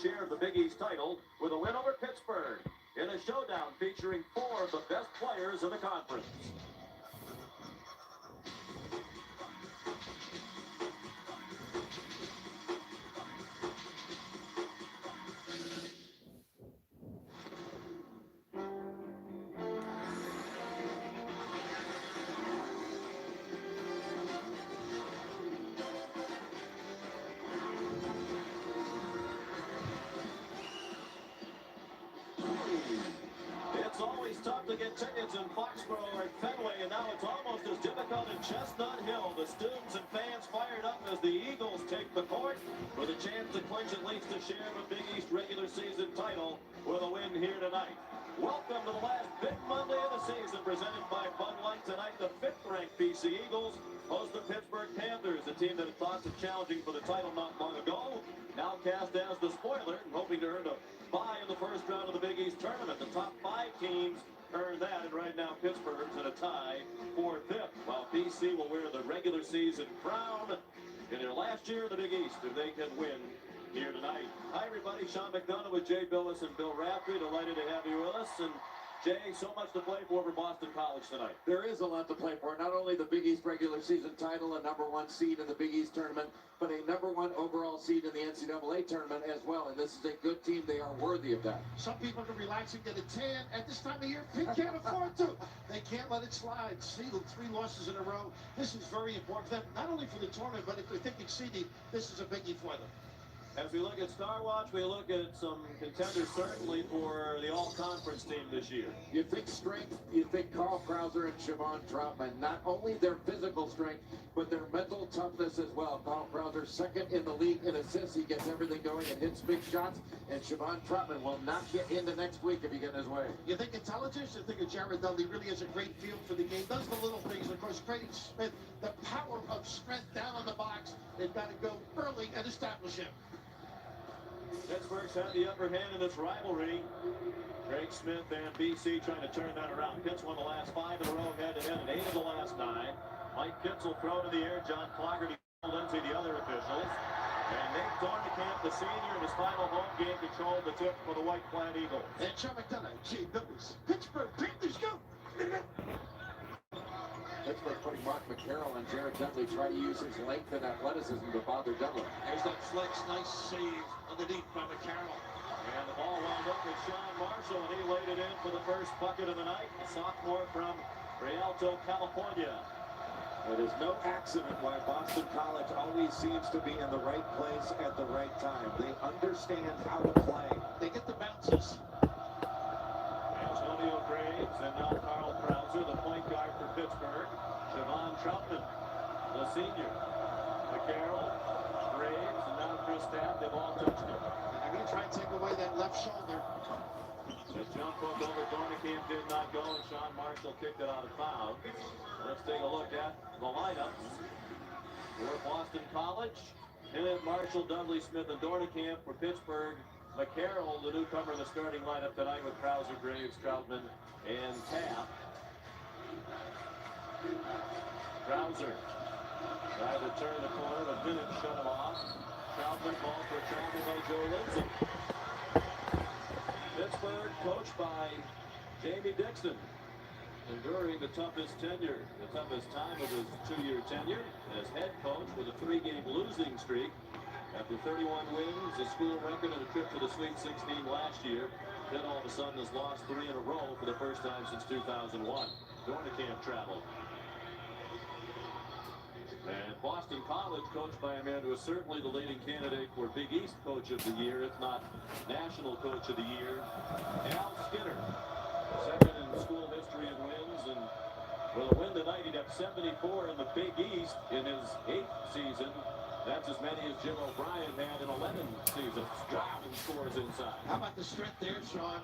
share of the Big East title with a win over Pittsburgh in a showdown featuring 4 of the best players in the conference. It's always tough to get tickets in Foxborough or Fenway, and now it's almost as difficult in Chestnut Hill. The students and fans fired up as the Eagles take the court with a chance to clinch at least a share of a Big East regular season title with a win here tonight. Welcome to the last big Monday of the season, presented by Bud Light. Tonight, the 5th-ranked BC Eagles host the Pittsburgh Panthers, a team that had thought of challenging for the title not long ago, now cast as the spoiler and hoping to earn a bye in the first round of the Big East tournament. The top 5 teams earned that, and right now Pittsburgh's in a tie for 5th, while BC will wear the regular season crown in their last year of the Big East if they can win here tonight. Hi everybody, Sean McDonough with Jay Billis and Bill Raftery. Delighted to have you with us. And Jay, so much to play for Boston College tonight. There is a lot to play for. Not only the Big East regular season title, a #1 seed in the Big East tournament, but a #1 overall seed in the NCAA tournament as well. And this is a good team. They are worthy of that. Some people can relax and get a tan. At this time of year, Pitt can't afford to. They can't let it slide. See the 3 losses in a row. This is very important for them, not only for the tournament, but if they're thinking seeding, this is a biggie for them. As we look at Star Watch, we look at some contenders certainly for the all-conference team this year. You think strength, you think Carl Krauser and Siobhan Troutman. Not only their physical strength, but their mental toughness as well. Carl Krauser, 2nd in the league in assists. He gets everything going and hits big shots. And Siobhan Troutman will not get into next week if he gets in his way. You think intelligence? You think of Jared Dudley really has a great feel for the game. Does the little things. Of course, Craig Smith, the power of strength down on the box. They've got to go early and establish him. Pittsburgh's had the upper hand in this rivalry. Craig Smith and BC trying to turn that around. Pitts won the last 5 in a row, head-to-head, and 8 of the last 9. Mike Pitts will throw to the air. John Clougherty pulled into the other officials. And Nate Dornicamp, the senior, in his final home game, controlled the tip for the White-clad Eagles. And Sean McDonough, Jay Billis, Pittsburgh Panthers go! Pittsburgh putting Mark McCarroll and Jared Dudley, try to use his length and athleticism to bother Dudley. There's that flex, nice save underneath by McCarroll. And the ball wound up with Sean Marshall, and he laid it in for the first bucket of the night. A sophomore from Rialto, California. It is no accident why Boston College always seems to be in the right place at the right time. They understand how to play. They get the bounces. Antonio Graves and now Carl Krauser, the point guard for Pittsburgh. Siobhan Troutman, the senior. McCarroll, Graves, and now Chris Tapp. They've all touched him. And they're going to try and take away that left shoulder. The jump hook over Dornicamp did not go, and Sean Marshall kicked it out of foul. Let's take a look at the lineups for Boston College. Hill, Marshall, Dudley, Smith, and Dornicamp. For Pittsburgh, McCarroll, the newcomer in the starting lineup tonight with Krauser, Graves, Troutman, and Tapp. Krauser tried to turn the corner, but didn't shut him off. Troutman ball for travel by Joe Lindsay. Pittsburgh coached by Jamie Dixon, enduring the toughest tenure, the toughest time of his 2-year tenure as head coach with a 3-game losing streak. After 31 wins, a school record, and a trip to the Sweet 16 last year, then all of a sudden has lost 3 in a row for the first time since 2001. Dornicamp traveled. And Boston College, coached by a man who is certainly the leading candidate for Big East Coach of the Year, if not National Coach of the Year, Al Skinner. 2nd in school history in wins, and with a win tonight, he'd have 74 in the Big East in his 8th season. That's as many as Jim O'Brien had in 11 seasons. Driving scores inside. How about the strength there, Sean?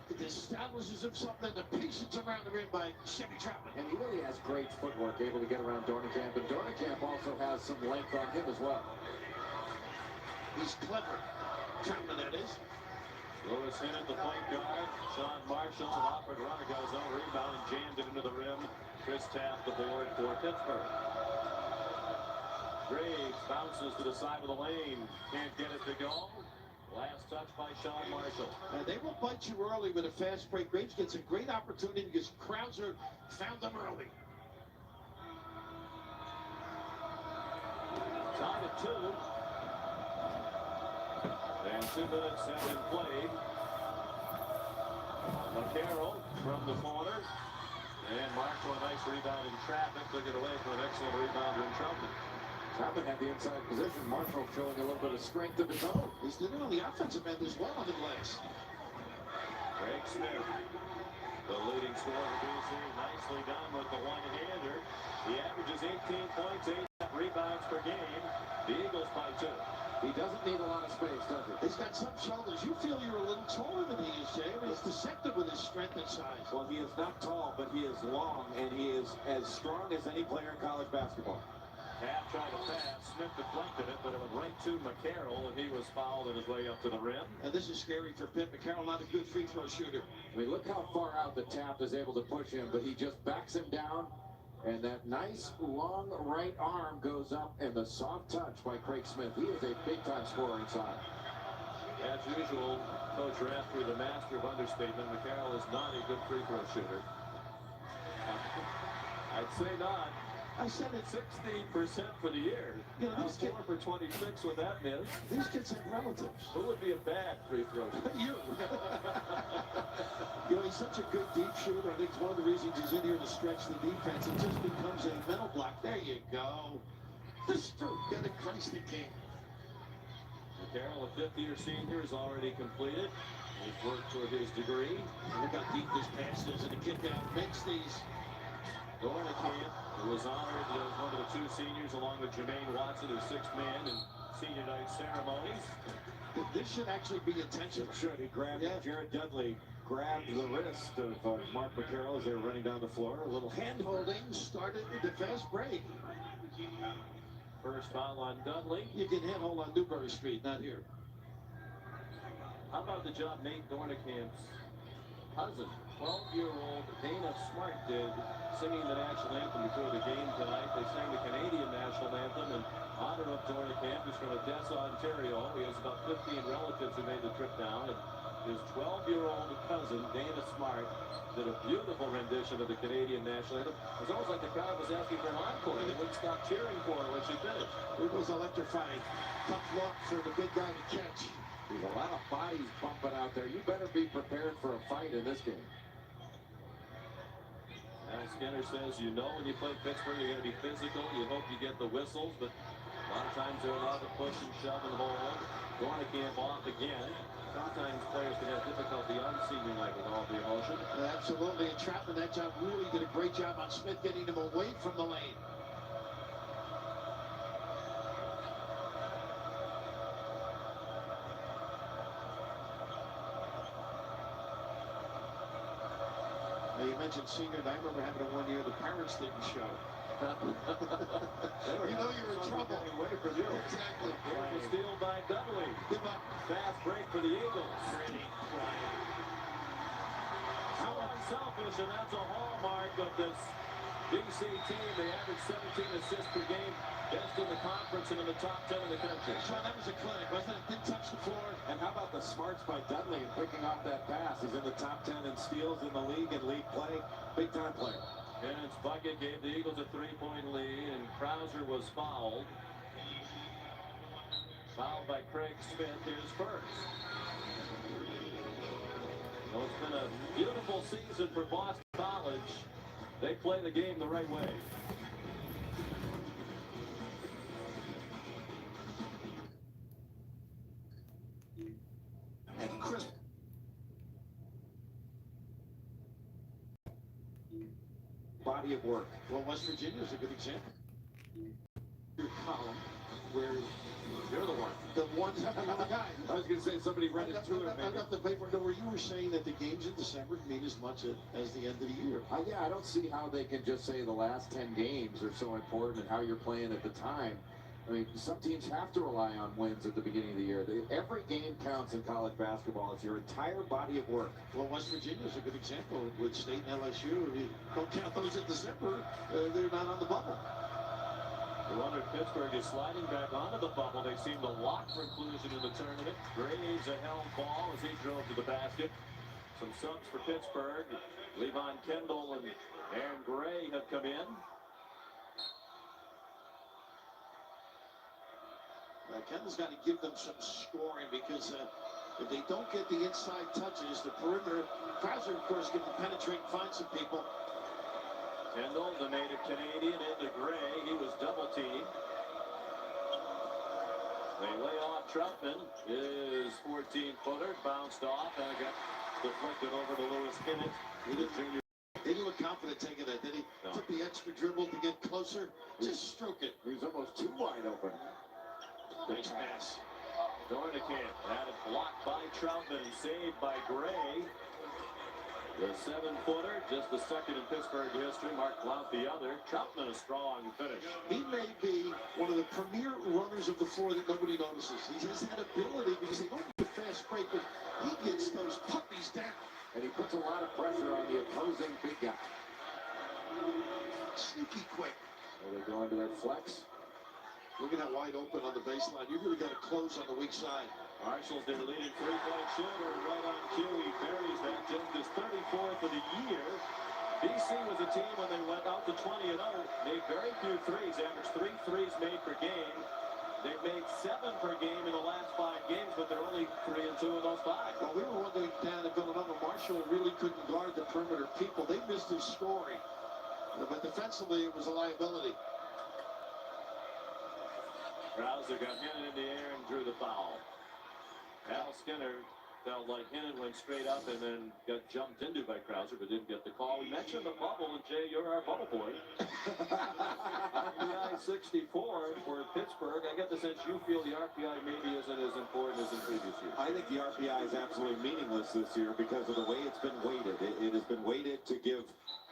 It establishes himself in the patience around the rim by Chevy Troutman. And he really has great footwork, able to get around Dornicamp. And Dornicamp also has some length on him as well. He's clever. Troutman, that is. Lewis Hinnant, the point guard. Sean Marshall, an awkward runner, got his own rebound and jammed it into the rim. Chris Tapp, the board for Pittsburgh. Graves bounces to the side of the lane. Can't get it to go. Last touch by Sean Marshall. And they will bite you early with a fast break. Graves gets a great opportunity because Krauser found them early. Tied at 2. And 2 minutes have been played. McCarroll from the corner. And Marshall, a nice rebound in traffic. Took it away for an excellent rebounder in Troutman. Troutman had the inside position. Marshall showing a little bit of strength of his own. He's doing it on the offensive end as well on the glass. Craig Smith, the leading scorer of BC, nicely done with the one-hander. He averages 18 points, 8 rebounds per game. The Eagles by 2. He doesn't need a lot of space, does he? He's got some shoulders. You feel you're a little taller than he is, Jay. I mean, he's deceptive with his strength and size. Well, he is not tall, but he is long, and he is as strong as any player in college basketball. Half tried to pass. Smith deflected it, but it went right to McCarroll, and he was fouled on his way up to the rim. And this is scary for Pitt. McCarroll, not a good free throw shooter. I mean, look how far out the Tap is able to push him, but he just backs him down. And that nice long right arm goes up, and the soft touch by Craig Smith. He is a big-time scorer inside. As usual, Coach Raftery, the master of understatement. McCarroll is not a good free throw shooter. I'd say not. I said it. 16% for the year. You know, Now these 4 for 26 with that miss. These kids have relatives. Who would be a bad free throw shooter? You. You know, he's such a good deep shooter. I think it's one of the reasons he's in here to stretch the defense. It just becomes a mental block. There you go. This dude got a Christ the King. McCarroll, a fifth-year senior, is already completed. He's worked toward his degree. And look how deep this pass is, and the kick out makes these. Dornicamp was honored as one of the 2 seniors, along with Jermaine Watson, who's 6th man in senior night ceremonies. This should actually be intentional. It should. He grabbed Jared Dudley, grabbed the wrist of Mark McCarroll as they were running down the floor. A little hand Holding started with the fast break. First foul on Dudley. You can handhold on Newbury Street, not here. How about the job Nate Dornicamp's cousin, 12-year-old Dana Smart, did singing the national anthem before the game tonight? They sang the Canadian national anthem in honor of Dornicamp, who's from Odessa, Ontario. He has about 15 relatives who made the trip down, and his 12-year-old cousin, Dana Smart, did a beautiful rendition of the Canadian national anthem. It was almost like the crowd was asking for an encore. They wouldn't stop cheering for her when she finished. It was electrifying. Tough luck for the big guy to catch. There's a lot of bodies bumping out there. You better be prepared for a fight in this game. Skinner says, you know, when you play Pittsburgh, you're going to be physical. You hope you get the whistles, but a lot of times they're allowed to push and shove and hold. Dornicamp off again. Sometimes players can have difficulty unseating like with all the emotion. Absolutely. And Troutman, that job really did a great job on Smith getting him away from the lane. Now, you mentioned senior, and I remember having a 1 year the parents didn't show. You know you're in trouble. Wait for you. Exactly. Here's the steal by Dudley. Give up. Fast break for the Eagles. Pretty quiet. How unselfish, and that's a hallmark of this BC team. They average 17 assists per game. Best in the conference and in the top 10 in the country. Sean, that was a clinic, wasn't it? Didn't touch the floor. And how about the smarts by Dudley and picking off that pass? He's in the top 10 in steals in the league and league play. Big time player. And his bucket gave the Eagles a 3-point lead, and Krauser was fouled. Fouled by Craig Smith, his first. Well, it's been a beautiful season for Boston College. They play the game the right way. And Chris. Body of work. Well, West Virginia is a good example. Your column where You're the one. the ones have another guy. I was going to say somebody read it to him. I got the paper where you were saying that the games in December mean as much as the end of the year. Yeah, I don't see how they can just say the last 10 games are so important and how you're playing at the time. I mean, some teams have to rely on wins at the beginning of the year. Every game counts in college basketball. It's your entire body of work. Well, West Virginia is a good example with State and LSU. If you don't count those in December, they're not on the bubble. The wonder Pittsburgh is sliding back onto the bubble. They seem to lock for inclusion in the tournament. Graves a held ball as he drove to the basket. Some subs for Pittsburgh. Levon Kendall and Aaron Gray have come in. Kendall's got to give them some scoring because if they don't get the inside touches, the perimeter, Krauser, of course, can penetrate and find some people. Kendall, the native Canadian, into Gray. He was double teamed. They lay off Troutman. His 14-footer bounced off and got deflected over to Lewis Kinnett. He didn't look confident taking that, did he? No. Took the extra dribble to get closer. Just stroke it. He was almost too wide open. Nice pass. Dornicamp had it blocked by Troutman, saved by Gray. The 7-footer, just the second in Pittsburgh history, marked Blount the other. Troutman a strong finish. He may be one of the premier runners of the floor that nobody notices. He has that ability because they don't need a fast break, but he gets those puppies down. And he puts a lot of pressure on the opposing big guy. Sneaky quick. Are they going to that flex? Look at that wide open on the baseline. You really got to close on the weak side. Marshall's their leading three-point shooter, right on cue. He buries that, just his 34th of the year. BC was a team when they went out to 20-0, made very few threes, averaged 3 threes made per game. They've made 7 per game in the last 5 games, but they're only 3 and 2 in those 5. Well, we were wondering down at Villanova, Marshall really couldn't guard the perimeter people. They missed his scoring. But defensively, it was a liability. Krauser got Hennon in the air and drew the foul. Al Skinner felt like Hennon went straight up and then got jumped into by Krauser, but didn't get the call. We mentioned the bubble, and Jay, you're our bubble boy. RPI 64 for Pittsburgh. I get the sense you feel the RPI maybe isn't as important as in previous years. I think the RPI is absolutely meaningless this year because of the way it's been weighted. It has been weighted to give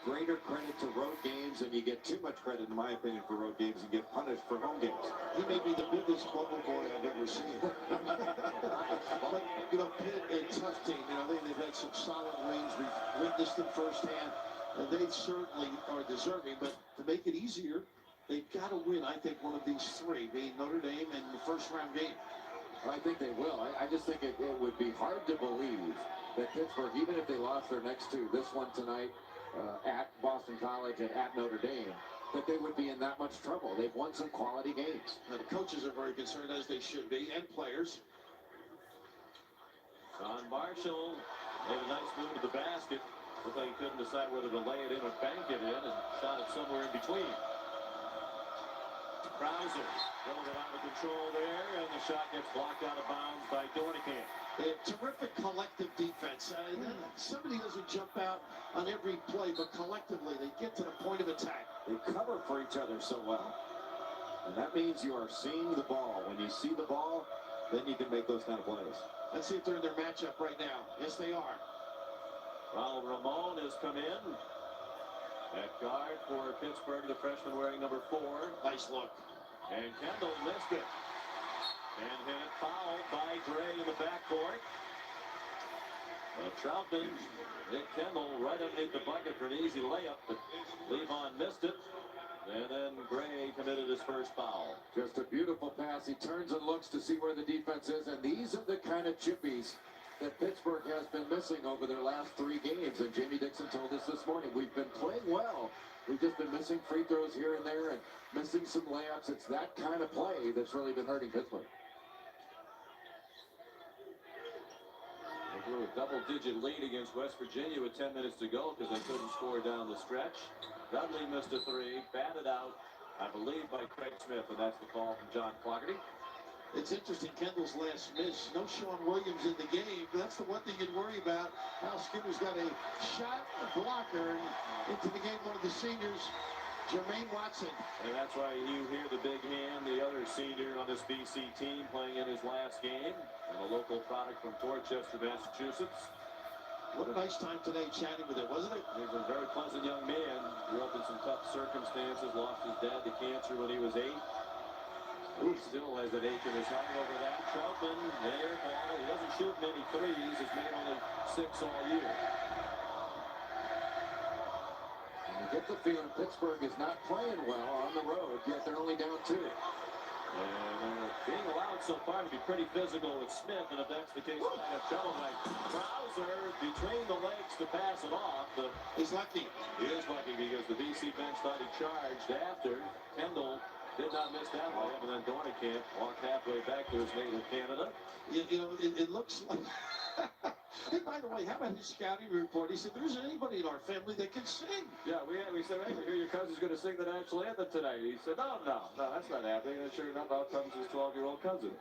greater credit to road games, and you get too much credit, in my opinion, for road games and get punished for home games. He may be the biggest bubble boy I've ever seen. But, you know, Pitt and tough team, you know, they've had some solid wins. We've witnessed them firsthand, and they certainly are deserving. But to make it easier, they've got to win, I think, one of these 3, being Notre Dame and the first-round game. I think they will. I just think it would be hard to believe that Pittsburgh, even if they lost their next 2, this one tonight, at Boston College and at Notre Dame, that they would be in that much trouble. They've won some quality games. Now, the coaches are very concerned, as they should be, and players. John Marshall made a nice move to the basket. Looked like he couldn't decide whether to lay it in or bank it in, and shot it somewhere in between. Krauser drilled it out of control there, and the shot gets blocked out of bounds by Dornicamp. A terrific collective defense. Somebody doesn't jump out on every play, but collectively they get to the point of attack. They cover for each other so well. And that means you are seeing the ball. When you see the ball, then you can make those kind of plays. Let's see if they're in their matchup right now. Yes, they are. Raul Ramon has come in at guard for Pittsburgh, the freshman wearing number 4. Nice look. And Kendall missed it. And hit fouled by Gray in the backcourt. Troutman hit Kendall right underneath the bucket for an easy layup, but Levon missed it. And then Gray committed his first foul. Just a beautiful pass. He turns and looks to see where the defense is, and these are the kind of chippies that Pittsburgh has been missing over their last 3 games. And Jamie Dixon told us this morning, we've been playing well. We've just been missing free throws here and there and missing some layups. It's that kind of play that's really been hurting Pittsburgh. They blew a double-digit lead against West Virginia with 10 minutes to go because they couldn't score down the stretch. Dudley missed a 3, batted out, I believe, by Craig Smith, and that's the call from John Clougherty. It's interesting, Kendall's last miss. No Sean Williams in the game. That's the one thing you'd worry about. Al Skinner's got a shot blocker into the game. One of the seniors, Jermaine Watson. And that's why you hear the big hand, the other senior on this BC team playing in his last game, and a local product from Dorchester, Massachusetts. What a nice time today chatting with him, wasn't it? He's a very pleasant young man. Grew up in some tough circumstances, lost his dad to cancer when he was 8. He still has an ache in his heart over that. Troutman, there, ball. He doesn't shoot many threes. He's made only 6 all year. And you get the feeling Pittsburgh is not playing well on the road, yet they're only down 2. And being allowed so far to be pretty physical with Smith, and if that's the case, I have trouble like Krauser between the legs to pass it off. He's lucky. He is lucky because the BC bench thought he charged after. Kendall did not miss that layup, and then Dornicamp walked halfway back to his native Canada. You know, it looks like... Hey, by the way, how about his scouting report? He said, there isn't anybody in our family that can sing. Yeah, we said, hey, we hear your cousin's going to sing the national anthem tonight. He said, no, that's not happening. And sure enough, out comes his 12-year-old cousin.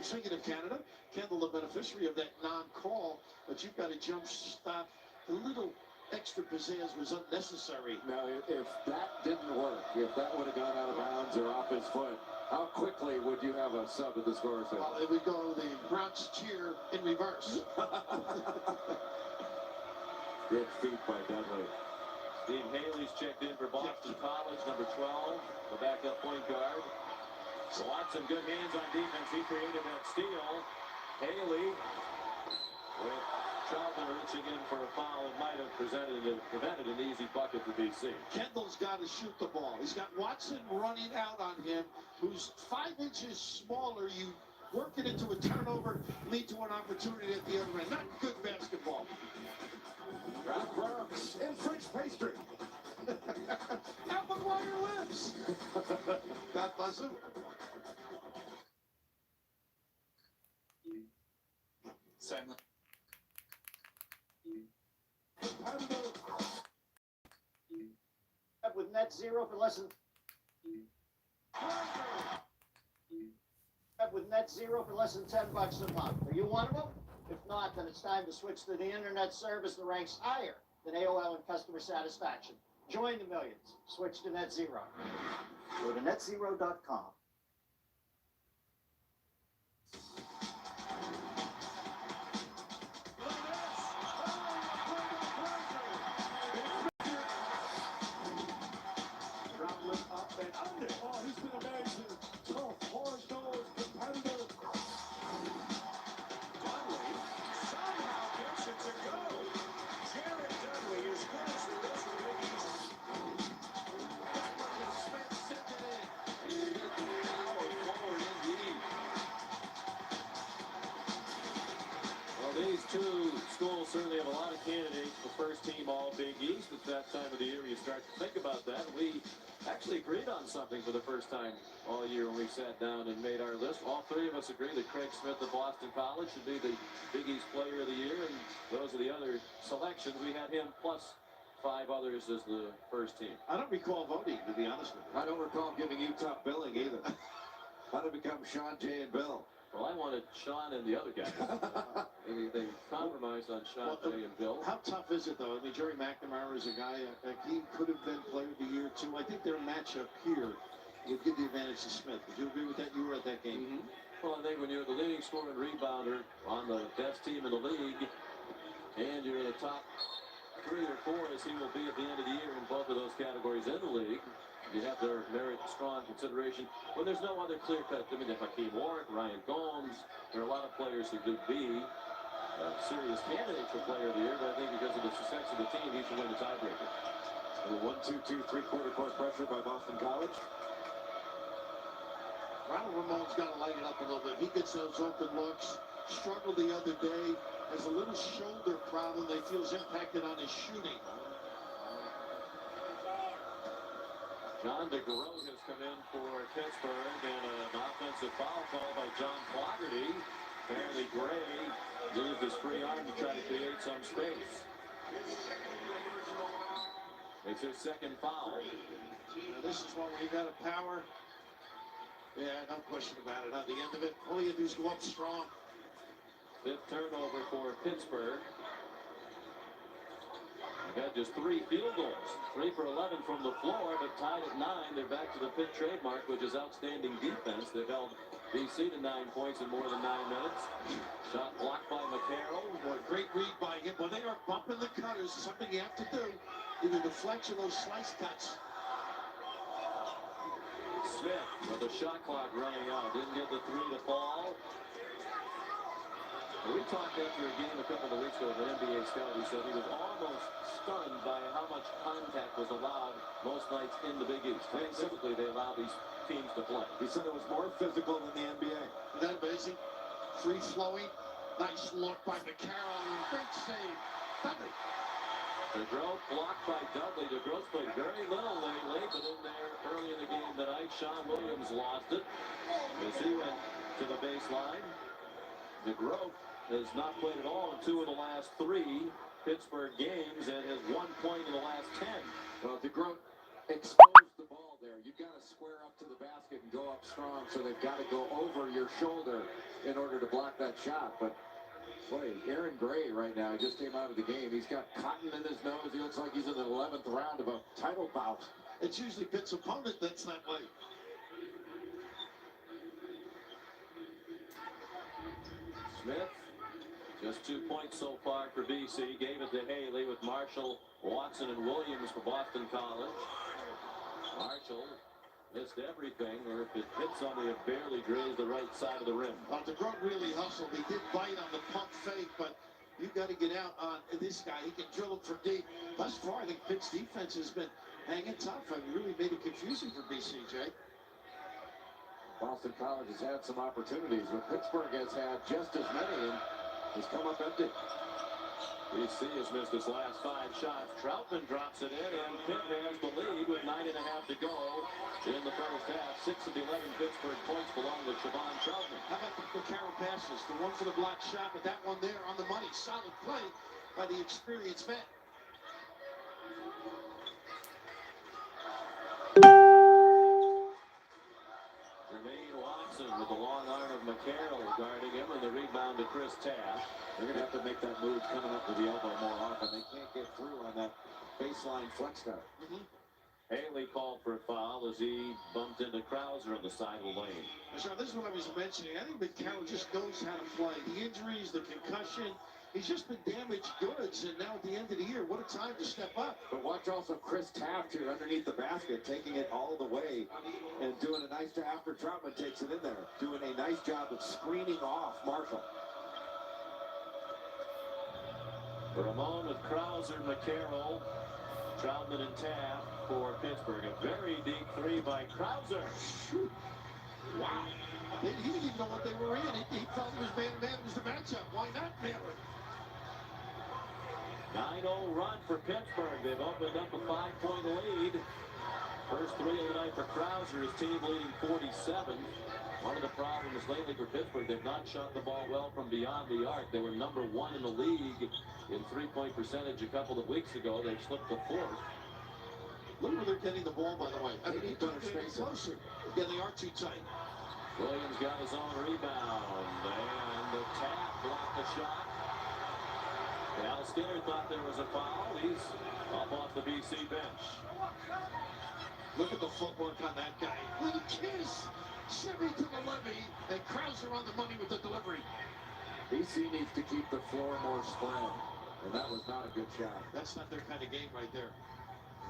Speaking of Canada, Kendall, the beneficiary of that non-call, but you've got to jump stop. The little extra pizzazz was unnecessary. Now, if that didn't work, if that would have gone out of bounds or off his foot, how quickly would you have a sub at the score set? It would go the Browns cheer in reverse. Good feet by Dudley. Steve Haley's checked in for Boston College, number 12, the backup point guard. Watson, good hands on defense. He created that steal. Haley with Charlton reaching in for a foul and might have prevented an easy bucket for BC. Kendall's got to shoot the ball. He's got Watson running out on him, who's 5 inches smaller. You work it into a turnover, lead to an opportunity at the other end. Not good basketball. Rock Brooks in French pastry. Apple wire lips. God bless him. Silent. With net zero for less than with net zero for less than $10 a month. Are you one of them? If not, then it's time to switch to the internet service that ranks higher than AOL in customer satisfaction. Join the millions. Switch to net zero. Go to netzero.com. These two schools certainly have a lot of candidates for first team all Big East. It's that time of the year you start to think about that. We actually agreed on something for the first time all year when we sat down and made our list. All three of us agree that Craig Smith of Boston College should be the Big East Player of the Year, and those are the other selections. We had him plus 5 others as the first team. I don't recall voting, to be honest with you. I don't recall giving you top billing either. How to become Sean, Jay, and Bill? Well, I wanted Sean and the other guys. They compromised on Sean, Jay, and Bill. How tough is it, though? I mean, Jerry McNamara is a guy, he could have been Player of the Year, too. I think their matchup here would give the advantage to Smith. Would you agree with that? You were at that game. Mm-hmm. Well, I think when you're the leading scorer and rebounder on the best team in the league, and you're in the top 3 or 4, as he will be at the end of the year in both of those categories in the league, you have to merit strong consideration. When there's no other clear-cut, I mean, Hakeem Warwick, Ryan Gomes, there are a lot of players who could be serious candidates for Player of the Year, but I think because of the success of the team, he should win the tiebreaker. 1-2-2 3/4 court pressure by Boston College. Ronald Ramon's got to light it up a little bit. He gets those open looks. Struggled the other day. Has a little shoulder problem that feels impacted on his shooting. John DeGroat has come in for Pittsburgh, and an offensive foul call by John Fogarty. Apparently Gray used his free arm to try to create some space. It's his second foul. Now, this is one where you got a power. Yeah, no question about it. At the end of it, all you do is go up strong. 5th turnover for Pittsburgh. They've had just 3 field goals. 3 for 11 from the floor, but tied at 9. They're back to the PITT trademark, which is outstanding defense. They've held BC to 9 points in more than 9 minutes. Shot blocked by McCarroll. Boy, great read by him. When they are bumping the cutters, something you have to do. Either deflect or those slice cuts. Smith with the shot clock running out. Didn't get the 3 to fall. We talked after a game a couple of weeks ago with an NBA scout who said he was almost stunned by how much contact was allowed most nights in the Big East. I mean, typically they allow these teams to play. He said it was more physical than the NBA. Isn't that amazing? Free-flowing. Nice look by McCarroll. Great save. Dudley. DeGroat blocked by Dudley. DeGroat's played very little lately, but in there early in the game tonight, Sean Williams lost it as he went to the baseline. DeGroat has not played at all in 2 of the last 3 Pittsburgh games and has 1 point in the last 10. Well, DeGroat exposed the ball there. You've got to square up to the basket and go up strong, so they've got to go over your shoulder in order to block that shot. But, boy, Aaron Gray right now just came out of the game. He's got cotton in his nose. He looks like he's in the 11th round of a title bout. It's usually Pitt's opponent that's that way. Smith, just 2 points so far for BC. Gave it to Haley with Marshall, Watson, and Williams for Boston College. Marshall missed everything, or if it hits on it, it barely grazed the right side of the rim. DeGroat really hustled. He did bite on the pump fake, but you've got to get out on this guy. He can drill it from deep. Thus far, I think Pitt's defense has been hanging tough and really made it confusing for BC, Jay. Boston College has had some opportunities, but Pittsburgh has had just as many and has come up empty. BC has missed his last 5 shots. Troutman drops it in, and Pitt has the lead with 9.5 to go in the first half. 6 of the 11 Pittsburgh points belong to Siobhan Troutman. How about the McCarroll passes? The one for the block shot, but that one there on the money. Solid play by the experienced vet. Jermaine Watson with the long arm of McCarroll guarding him, and the rebound to Chris Taft. They're going to have to make that move coming up to the elbow more often. They can't get through on that baseline flex cut. Haley called for a foul as he bumped into Krauser on the side of the lane. Sure, this is what I was mentioning. I think McCarroll just knows how to play. The injuries, the concussion, he's just been damaged goods, and now at the end of the year, what a time to step up. But watch also Chris Taft here underneath the basket, taking it all the way and doing a nice job after Troutman takes it in there. Doing a nice job of screening off Marshall. Ramon with Krauser, McCarroll, Troutman, and Taft for Pittsburgh. A very deep 3 by Krauser. Wow. He didn't even know what they were in. He felt it was man-to-man was the matchup. Why not nail it? 9-0 run for Pittsburgh. They've opened up a 5-point lead. First 3 of the night for Krauser. His team leading 47. One of the problems lately for Pittsburgh, they've not shot the ball well from beyond the arc. They were number 1 in the league in 3-point percentage a couple of weeks ago. They've slipped to 4th. Look where they're getting the ball, by the way. They need better spacing. Closer. Yeah, they are too tight. Williams got his own rebound, and the Tap blocked the shot. Al Skinner thought there was a foul. He's up off the BC bench. Look at the footwork on that guy. Little kiss. Shimmy to the levy, and Krauser on the money with the delivery. BC needs to keep the floor more spread, and that was not a good shot. That's not their kind of game right there.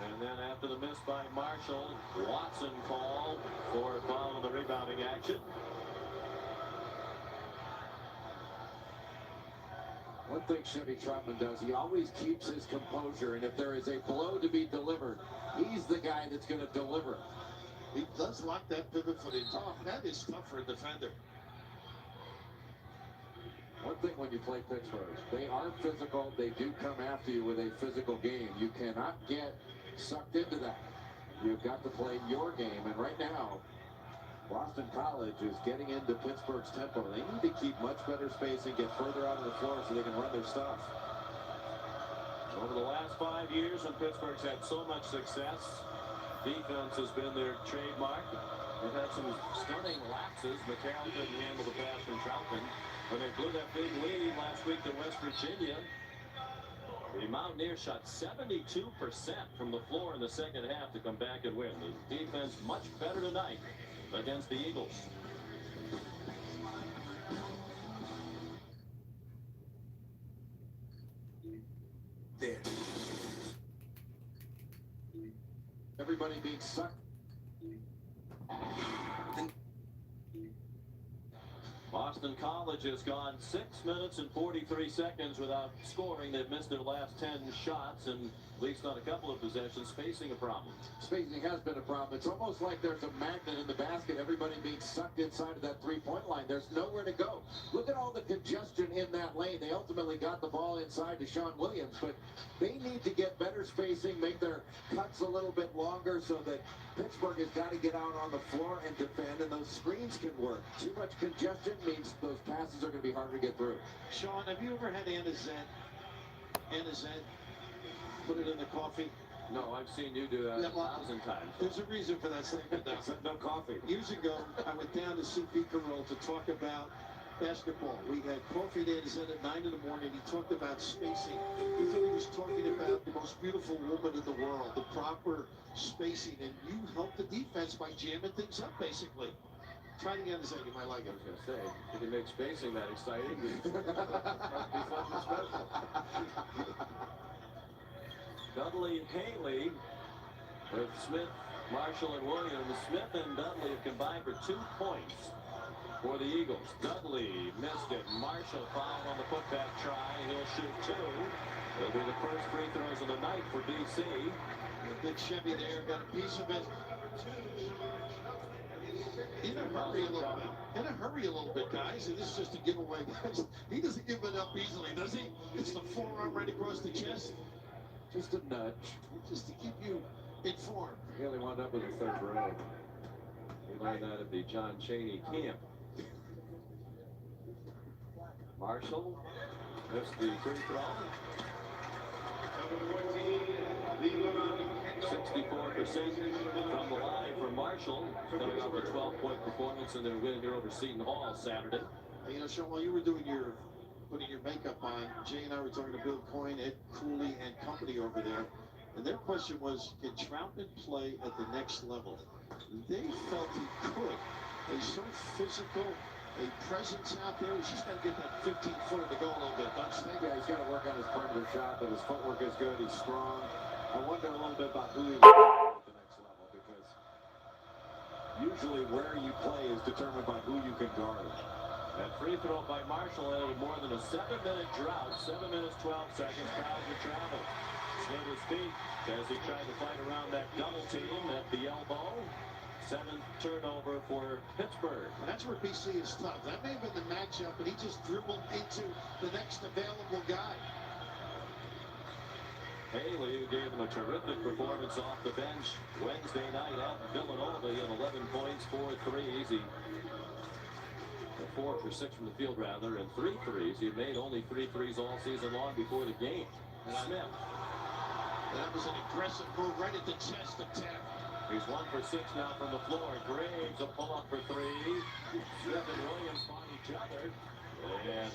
And then after the miss by Marshall, Watson called for a foul in the rebounding action. One thing Chevy Troutman does, he always keeps his composure, and if there is a blow to be delivered, he's the guy that's going to deliver. He does lock that pivot foot in. Oh, that is tough for a defender. One thing when you play Pittsburgh, they are physical. They do come after you with a physical game. You cannot get sucked into that. You've got to play your game, and right now, Boston College is getting into Pittsburgh's tempo. They need to keep much better space and get further out of the floor so they can run their stuff. Over the last 5 years, when Pittsburgh's had so much success, defense has been their trademark. They've had some stunning lapses. McCarroll couldn't handle the pass from Troutman. When they blew that big lead last week to West Virginia, the Mountaineers shot 72% from the floor in the second half to come back and win. The defense much better tonight against the Eagles. there. Everybody being sucked. Boston Boston College has gone 6 minutes and 43 seconds without scoring. They've missed their last 10 shots, and at least on a couple of possessions, spacing a problem. Spacing has been a problem. It's almost like there's a magnet in the basket. Everybody being sucked inside of that three-point line. There's nowhere to go. Look at all the congestion in that lane. They ultimately got the ball inside to Sean Williams, but they need to get better spacing, make their cuts a little bit longer so that Pittsburgh has got to get out on the floor and defend, and those screens can work. Too much congestion means those passes are going to be harder to get through. Sean, have you ever had Anna Zen? Anna Zen? Put it in the coffee? No, I've seen you do that Yeah, well, 1,000 times. There's a reason for that statement now. No coffee. Years ago, I went down to see Pete Carroll to talk about basketball. We had coffee at Anna Zen at 9 in the morning. He talked about spacing. He thought he was talking about the most beautiful woman in the world, the proper spacing, and you help the defense by jamming things up, basically. Try it again, Zen, you might like it. I was going to say, if you make spacing that exciting, it must be something special. Dudley and Haley with Smith, Marshall, and Williams. Smith and Dudley have combined for 2 points for the Eagles. Dudley missed it. Marshall fouled on the putback try. He'll shoot 2. It'll be the first free throws of the night for DC. Big Chevy there, got a piece of it. In a hurry a little bit. In a hurry a little bit, guys. And this is just a giveaway, guys. He doesn't give it up easily, does he? It's the forearm right across the chest. Just a nudge. Just to keep you informed. He only wound up with a 3rd grade. He learned that at the John Chaney camp. Marshall missed the free throw. 64% from the line for Marshall, coming off a 12-point performance in their win here over Seton Hall Saturday. You know, Sean, while you were doing putting your makeup on, Jay and I were talking to Bill Coyne, Ed Cooley, and company over there, and their question was, can Troutman play at the next level? They felt he could. He's so physical, a presence out there. He's just got to get that 15-footer to go a little bit, don't you think? Yeah, he's got to work on his perimeter shot, but his footwork is good. He's strong. I wonder a little bit about who he's at the next level, because usually where you play is determined by who you can guard. That free throw by Marshall ended more than a 7-minute drought. 7 minutes, 12 seconds. Crowds are traveling. Slid his feet as he tried to fight around that double team at the elbow. 7th turnover for Pittsburgh. And that's where BC is tough. That may have been the matchup, but he just dribbled into the next available guy. Haley, who gave them a terrific performance off the bench Wednesday night at Villanova. He had 11 points, 4 threes. He 4 for 6 from the field, rather, and 3 threes. He made only 3 threes all season long before the game. Smith. That was an aggressive move right at the chest attack. He's 1 for 6 now from the floor. Graves a pull-up for 3. Smith and Williams find each other and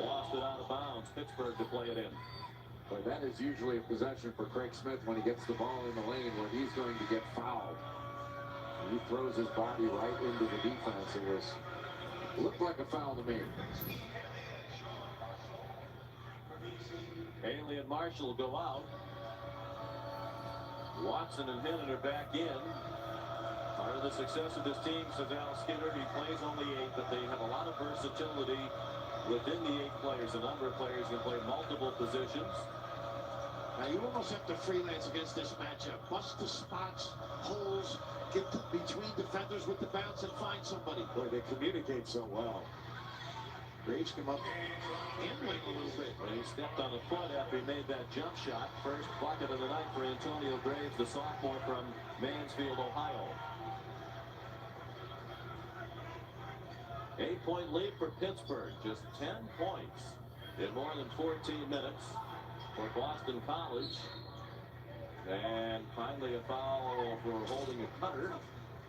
lost it out of bounds. Pittsburgh to play it in. But that is usually a possession for Craig Smith when he gets the ball in the lane where he's going to get fouled. And he throws his body right into the defense. It looked like a foul to me. Haley and Marshall go out. Watson and Hennon are back in. Part of the success of this team, says Al Skinner, he plays only 8, but they have a lot of versatility within the 8 players. A number of players can play multiple positions. Now you almost have to freelance against this matchup. Bust the spots, holes, get between defenders with the bounce and find somebody. Boy, they communicate so well. Graves come up handling a little bit. He stepped on the foot after he made that jump shot. First bucket of the night for Antonio Graves, the sophomore from Mansfield, Ohio. 8-point lead for Pittsburgh. Just 10 points in more than 14 minutes for Boston College. And finally a foul for holding a cutter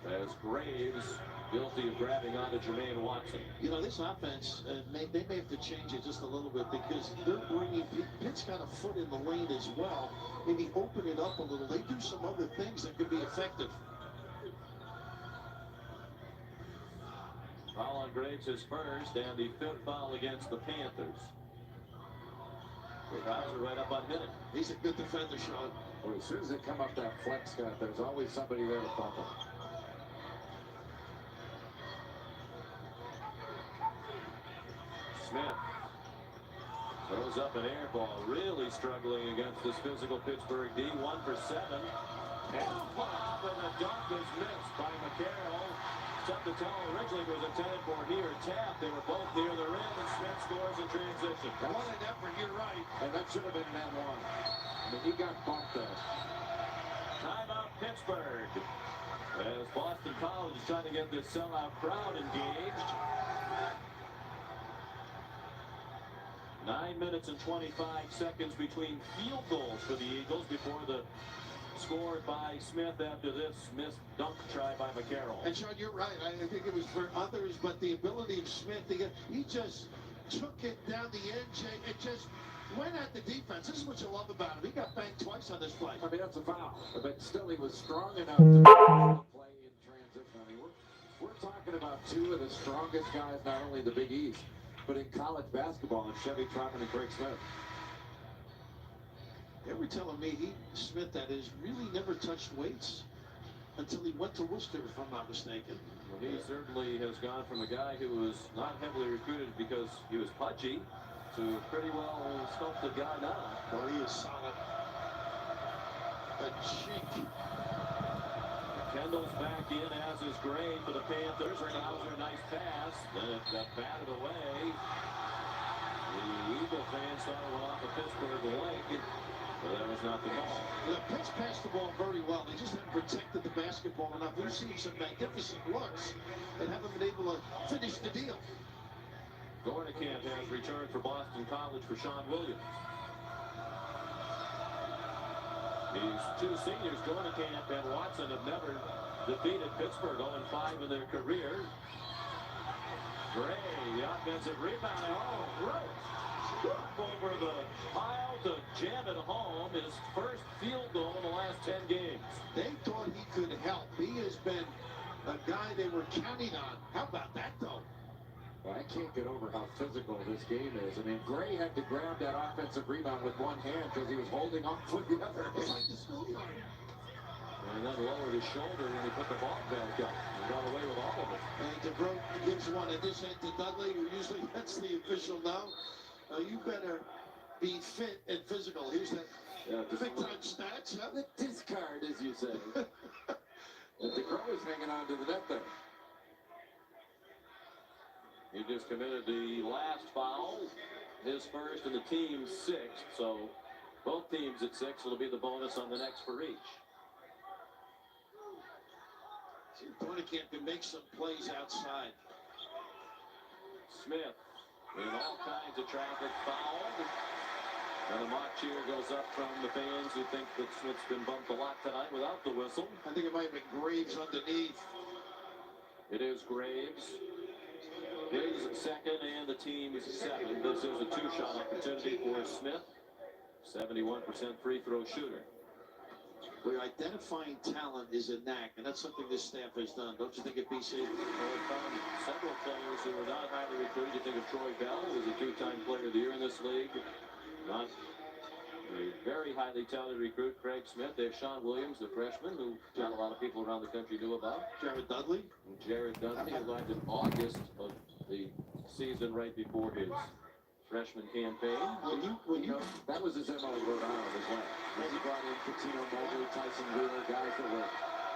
as Graves guilty of grabbing onto Jermaine Watson. You know, this offense, they may have to change it just a little bit because they're bringing, Pitt's got a foot in the lane as well. Maybe open it up a little. They do some other things that could be effective. Foul on Graves, his first, and the 5th foul against the Panthers. The guys are right up on Hennon. He's a good defender, Sean. Well, as soon as they come up that flex cut, there's always somebody there to bump them. Smith throws up an air ball, really struggling against this physical Pittsburgh D. 1 for 7. And a pop, and the dunk is missed by McCarroll. Tough to tell originally it was intended for he or Tap. They were both near the rim, and Smith scores in transition. What an effort, you're right. And that should have been that one. I mean, he got bumped there. Timeout Pittsburgh. As Boston College is trying to get this sellout crowd engaged. 9 minutes and 25 seconds between field goals for the Eagles before the scored by Smith after this missed dunk try by McCarroll. And Sean, you're right. I think it was for others, but the ability of Smith, he just took it down the edge. It just went at the defense. This is what you love about him. He got banged twice on this play. I mean, that's a foul. But still, he was strong enough to play in transition. I mean, we're talking about two of the strongest guys, not only in the Big East, but in college basketball, and Chevy Troutman and Craig Smith. They were telling me Smith, that is, really never touched weights until he went to Worcester, if I'm not mistaken. Well, he certainly has gone from a guy who was not heavily recruited because he was pudgy to a pretty well sculpted guy now. Well, he is solid. A chink. Kendall's back in, as is Gray for the Panthers. Krauser, nice pass. Then it got batted away. The Eagle fans thought it went off the Pittsburgh leg. But that was not the ball. The Pitts passed the ball very well. They just haven't protected the basketball enough. We've seen some magnificent looks and haven't been able to finish the deal. Gornikamp has returned for Boston College for Sean Williams. These two seniors, Gornikamp and Watson, have never defeated Pittsburgh 0-5 in their career. Gray, the offensive rebound. Oh, Gray. Over the pile to jam it home. His first field goal in the last 10 games. They thought he could help. He has been a guy they were counting on. How about that, though? Well, I can't get over how physical this game is. I mean, Gray had to grab that offensive rebound with one hand because he was holding off with the other. It's like the schoolyard. And then lowered his shoulder when he put the ball back up. And got away with all of it. And DeGroat gives one at this end to Dudley, who usually lets the official know. You better be fit and physical. Here's that big-time stats. Huh? The discard, as you say. And DeGroat is hanging on to the net there. He just committed the last foul, his first and the team's sixth. So both teams at 6. It'll be the bonus on the next for each. Gornikamp can make some plays outside. Smith in all kinds of traffic, fouled. And a mock cheer goes up from the fans who think that Smith's been bumped a lot tonight without the whistle. I think it might have been Graves underneath. It is Graves. His second and the team's 7th. This is a 2-shot opportunity for Smith. 71% free throw shooter. Where identifying talent is a knack, and that's something this staff has done. Don't you think at BC? Well, we found several players who were not highly recruited. You think of Troy Bell, who was a 2-time player of the year in this league. Not a very highly talented recruit, Craig Smith. There's Sean Williams, the freshman, who not a lot of people around the country knew about. Jared Dudley. And Jared Dudley, who arrived in August of the season right before his freshman campaign. When you that was his MO in Rhode Island as well. Then he brought in Catino Mobley, Tyson Wheeler, guys that were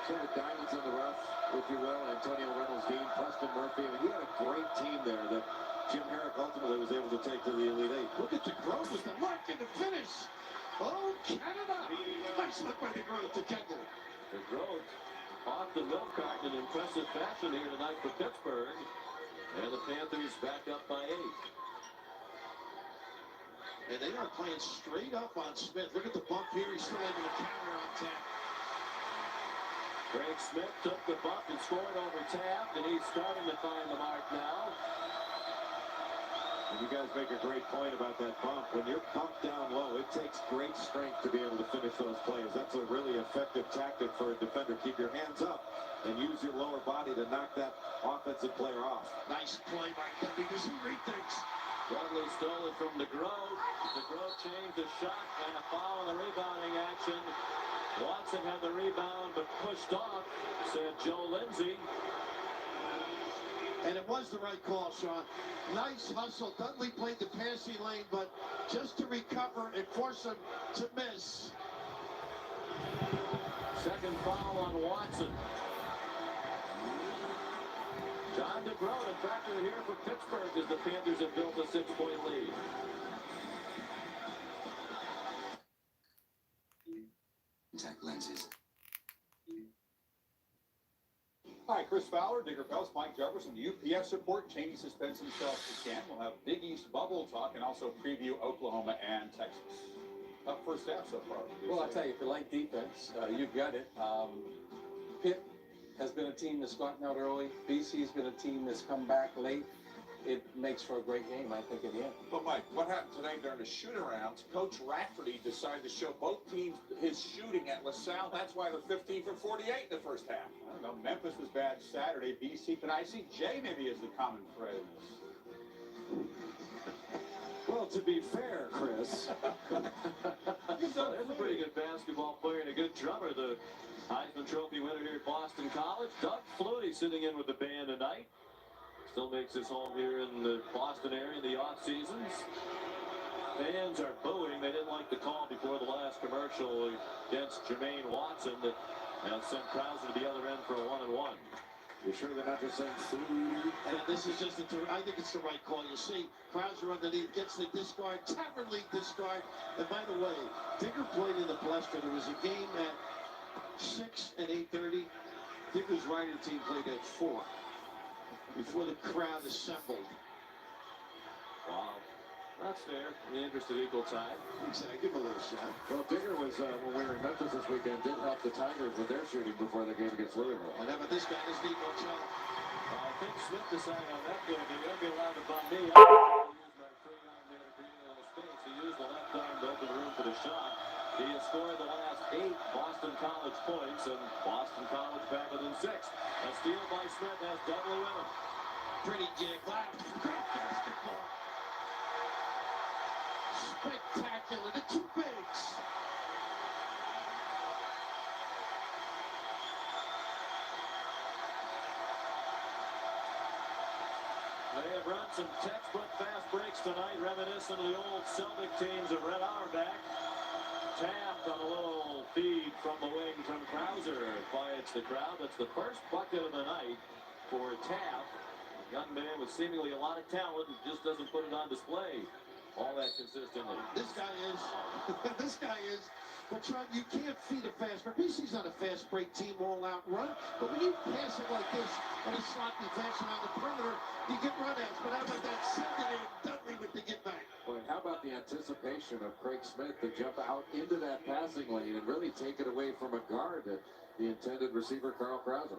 sort of diamonds in the rough, if you will. Antonio Reynolds, Dean, Preston Murphy. I mean, he had a great team there that Jim Herrick ultimately was able to take to the Elite Eight. Look at DeGroat with the mark and the finish. Oh, Canada! Nice look by DeGroat to Kendall. DeGroat off the milk carton in impressive fashion here tonight for Pittsburgh. And the Panthers back up by 8. And they are playing straight up on Smith. Look at the bump here. He's still able to counter on Tap. Craig Smith took the bump and scored over Taft, and he's starting to find the mark now. And you guys make a great point about that bump. When you're bumped down low, it takes great strength to be able to finish those plays. That's a really effective tactic for a defender. Keep your hands up and use your lower body to knock that offensive player off. Nice play by Dudley. Does he rethinks? Dudley stole it from DeGroat. DeGroat changed the shot and a foul on the rebounding action. Watson had the rebound but pushed off, said Joe Lindsay. And it was the right call, Sean. Nice hustle. Dudley played the passing lane, but just to recover and force him to miss. Second foul on Watson. John DeGroat, a factor here for Pittsburgh as the Panthers have built a 6-point lead. Contact lenses. Hi, Chris Fowler, Digger Phelps, Mike Jefferson, the UPS report. Cheney suspends himself to camp. We'll have Big East bubble talk and also preview Oklahoma and Texas. Tough first half so far. Well, I'll tell you, if you like defense, you've got it. Pitt has been a team that's gotten out early. BC's been a team that's come back late. It makes for a great game, I think, at the end. But Mike, what happened today during the shoot-arounds? Coach Rafferty decided to show both teams his shooting at LaSalle. That's why they're 15 for 48 in the first half. I don't know. Memphis was bad Saturday. BC, but ICJ maybe is the common thread. Well, to be fair, Chris, There's a pretty good basketball player and a good drummer. The Heisman Trophy winner here at Boston College, Doug Flutie, sitting in with the band tonight. Still makes his home here in the Boston area in the off seasons. Fans are booing. They didn't like the call before the last commercial against Jermaine Watson that sent Krauser to the other end for a 1-and-1. You sure they're not just saying Flutie? And this is just I think it's the right call. You see, Krauser underneath gets the discard, Tavern League discard. And by the way, Digger played in the Bluster. There was a game at 6 and 8:30. Digger's Rider team played at 4 before the crowd assembled. Wow. That's fair. In the interest of equal time. Exactly. Give him a little shot. Well, Digger was, when we were in Memphis this weekend, did help the Tigers with their shooting before the game against Louisville. And how about this guy, this Nico Chell? I think Smith decided on that play. They're going to be allowed to bump me. I used my free arm there to create a little space. He used the left arm to open the room for the shot. He has scored the last 8 Boston College points, and Boston College back within 6. A steal by Smith has Dudley with him. Pretty gig. Wow. Great basketball. Spectacular. The two bigs. They have run some textbook fast breaks tonight, reminiscent of the old Celtic teams of Red Auerbach. Taft on a little feed from the wing from Krauser. Quiets the crowd. That's the first bucket of the night for Taft. A young man with seemingly a lot of talent who just doesn't put it on display all that consistently. This guy is. This guy is. But Sean, you can't feed a fast break. BC's not a fast break team all-out run. But when you pass it like this on a sloppy fashion on the perimeter, you get run-outs. But how about that? Send it in. Dudley with the get back. Boy, how about the anticipation of Craig Smith to jump out into that passing lane and really take it away from a guard, the intended receiver, Carl Krauser.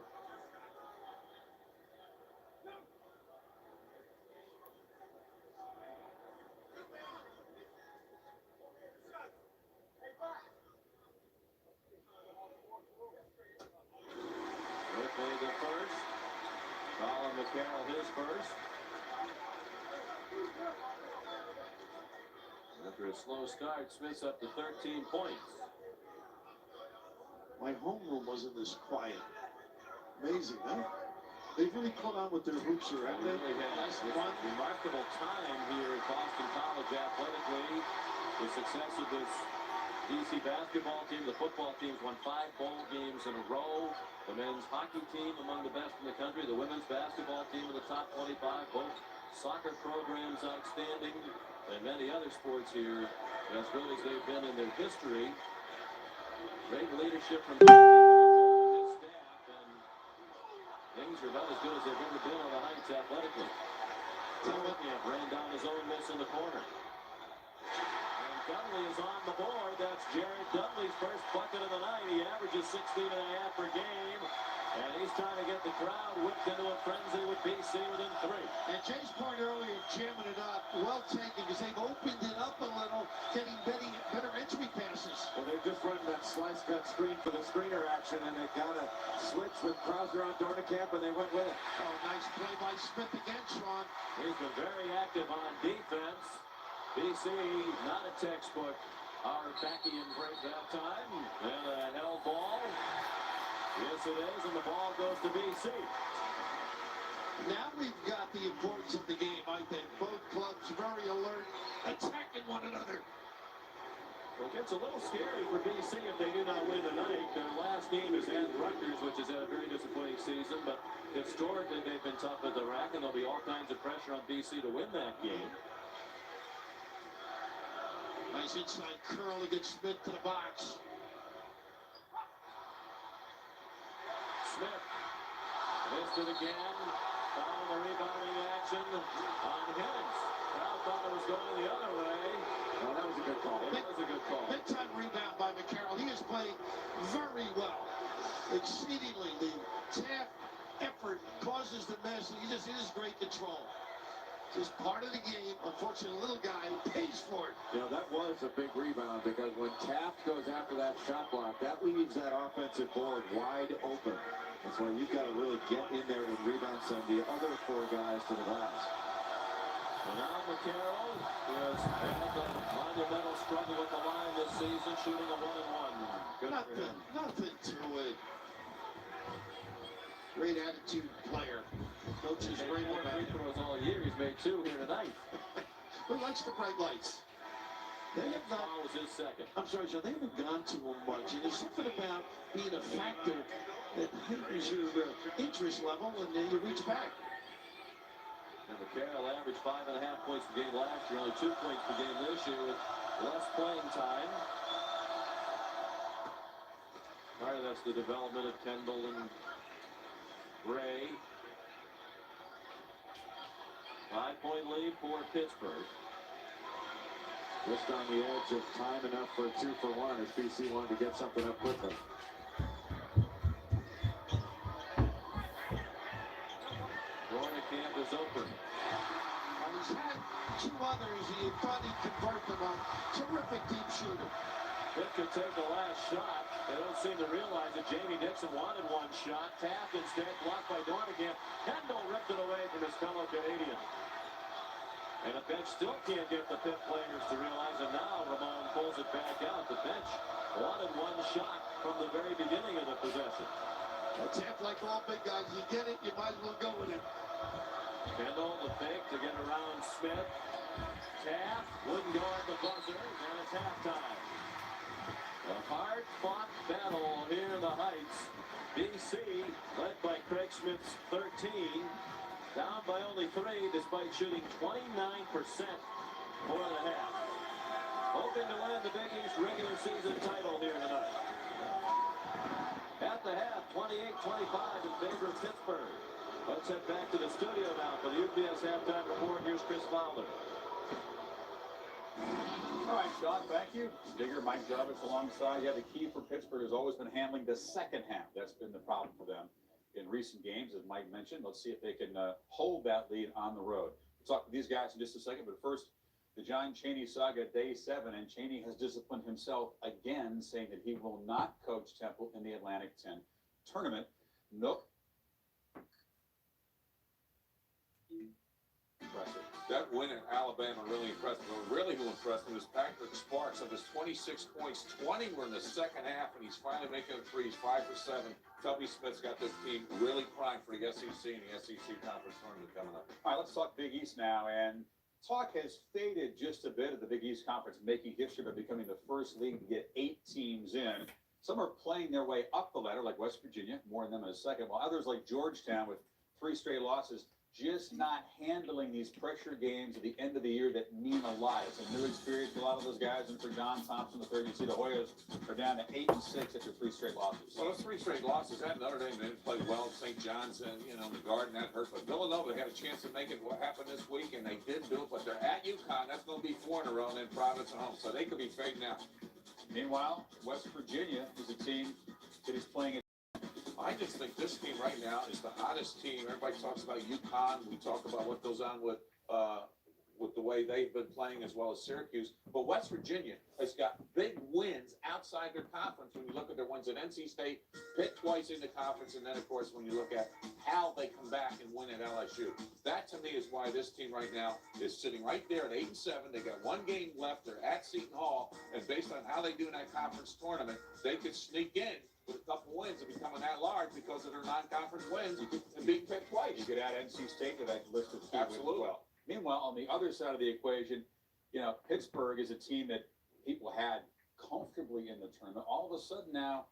Made the first. Colin McCarroll his first. After a slow start, Smith's up to 13 points. My homeroom wasn't this quiet. Amazing, huh? They've really caught on with their hoops here, haven't they? Really has a remarkable time here at Boston College athletically. The success of this DC basketball team, the football team's won 5 bowl games in a row. The men's hockey team among the best in the country. The women's basketball team in the top 25. Both soccer programs outstanding. And many other sports here as good as they've been in their history. Great leadership from his staff. And things are about as good as they've ever been on the Heights athletically. Whitney ran down his own miss in the corner. Dudley is on the board. That's Jared Dudley's first bucket of the night. He averages 16.5 per game. And he's trying to get the crowd whipped into a frenzy with BC within 3. And Jay's point earlier, jamming it up, well taken, because they've opened it up a little, getting better entry passes. Well, they're just running that slice cut screen for the screener action, and they got a switch with Krauser on Dornekamp, and they went with it. Oh, nice play by Smith again, Sean. He's been very active on defense. BC, not a textbook. Our Backian break that time. And a held ball. Yes, it is, and the ball goes to BC. Now we've got the importance of the game, I think. Both clubs very alert, attacking one another. Well, it gets a little scary for BC if they do not win tonight. Their last game is at Rutgers, which has had a very disappointing season, but historically they've been tough at the rack, and there'll be all kinds of pressure on BC to win that game. Nice inside curl against Smith to the box. Smith missed it again. Found the rebounding action on Higgins. Crowd thought it was going the other way. Oh, that was a good call. It was a good call. Big time rebound by McCarroll. He is playing very well. Exceedingly, the tap effort causes the mess. He just is great control. It's part of the game. Unfortunately, little guy pays for it. You know, that was a big rebound because when Taft goes after that shot block, that leaves that offensive board wide open. That's why you've got to really get in there and rebound some of the other four guys to the glass. And now McCarroll has had a monumental struggle with the line this season, shooting a 1-and-1. Good for him. Nothing to it. Great attitude player. Coach is He's great made more about free it. throws all year. He's made 2 here tonight. Who likes the bright lights? They have not. Foul was his second. I'm sorry, Joe. They haven't gone to him much, and there's something about being a factor that heightens your interest level, and then you reach back. And McCarroll averaged 5.5 points per game last year, only 2 points per game this year with less playing time. All right, that's the development of Kendall and Ray. 5-point lead for Pittsburgh. Just on the edge of time enough for a 2-for-1 as BC wanted to get something up quickly. Camp is open. He's had 2 others. He thought he'd convert them on. Terrific deep shooter. Pitt could take the last shot. They don't seem to realize that Jamie Dixon wanted one shot. Tapped instead, blocked by Dornigan. Kendall ripped it away from his fellow Canadian. And the bench still can't get the Pitt players to realize it now. Ramon pulls it back out. The bench wanted one shot from the very beginning of the possession. A tap like all big guys. You get it, you might as well go with it. Kendall, the fake to get around Smith. Taft wouldn't go at the buzzer, and it's halftime. A hard-fought battle here in the Heights. BC, led by Craig Smith's 13, down by only 3 despite shooting 29% for the half. Hoping to win the Big East regular season title here tonight. At the half, 28-25 in favor of Pittsburgh. Let's head back to the studio now for the UPS halftime report. Here's Chris Fowler. All right, Sean, thank you. Digger, Mike Jarvis alongside. Yeah, the key for Pittsburgh has always been handling the second half. That's been the problem for them in recent games, as Mike mentioned. Let's see if they can hold that lead on the road. We'll talk to these guys in just a second, but first, the John Chaney saga, day 7, and Chaney has disciplined himself again, saying that he will not coach Temple in the Atlantic 10 tournament. Nook. Impressive. That win at Alabama really impressed me. Really who impressed me was Patrick Sparks. Of his 26 points, 20 were in the second half, and he's finally making threes, 5 for 7. Tubby Smith's got this team really primed for the SEC and the SEC Conference Tournament coming up. All right, let's talk Big East now, and talk has faded just a bit of the Big East Conference making history by becoming the first league to get 8 teams in. Some are playing their way up the ladder, like West Virginia, more on them in a second, while others like Georgetown with 3 straight losses, just not handling these pressure games at the end of the year that mean a lot. It's a new experience for a lot of those guys, and for John Thompson III, you see the Hoyas are down to 8-6 after 3 straight losses. Well, those 3 straight losses, that Notre Dame didn't play well. St. John's and, in the Garden, that hurt. But Villanova had a chance to make it what happened this week, and they didn't do it. But they're at UConn. That's going to be 4 in a row, and then Providence at home. So they could be fading out. Meanwhile, West Virginia is a team that is playing. I just think this team right now is the hottest team. Everybody talks about UConn. We talk about what goes on with with the way they've been playing as well as Syracuse. But West Virginia has got big wins outside their conference when you look at their wins at NC State, Pitt twice in the conference, and then, of course, when you look at how they come back and win at LSU. That, to me, is why this team right now is sitting right there at 8-7. They got one game left. They're at Seton Hall, and based on how they do in that conference tournament, they could sneak in with a couple wins and become an at-large because of their non-conference wins and beat Pitt twice. You could add NC State to that list of teams Absolutely. as well. Meanwhile, on the other side of the equation, you know, Pittsburgh is a team that people had comfortably in the tournament. All of a sudden now,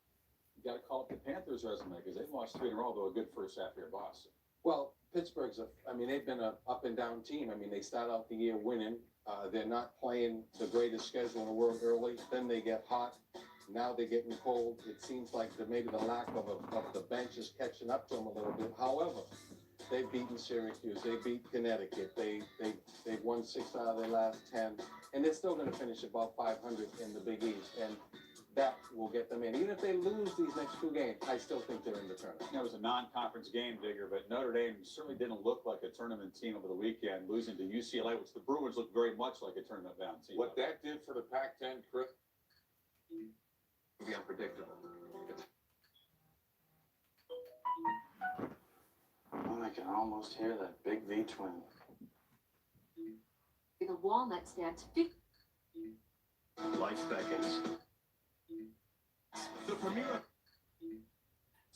you got to call up the Panthers' resume because they've lost 3 in a row, though a good first half here at Boston. Well, Pittsburgh's they've been a up and down team. I mean, they start out the year winning. They're not playing the greatest schedule in the world early. Then they get hot. Now they're getting cold. It seems like maybe the lack of the bench is catching up to them a little bit. However, they've beaten Syracuse. They beat Connecticut. They've won 6 out of their last 10, and they're still going to finish above 500 in the Big East, and that will get them in. Even if they lose these next 2 games, I still think they're in the tournament. It was a non-conference game, Digger, but Notre Dame certainly didn't look like a tournament team over the weekend, losing to UCLA, which the Bruins look very much like a tournament-bound team. What that did for the Pac-10, Chris, Be unpredictable. Oh, I can almost hear that big V twin. The walnut stands 50. Life beckons. the premier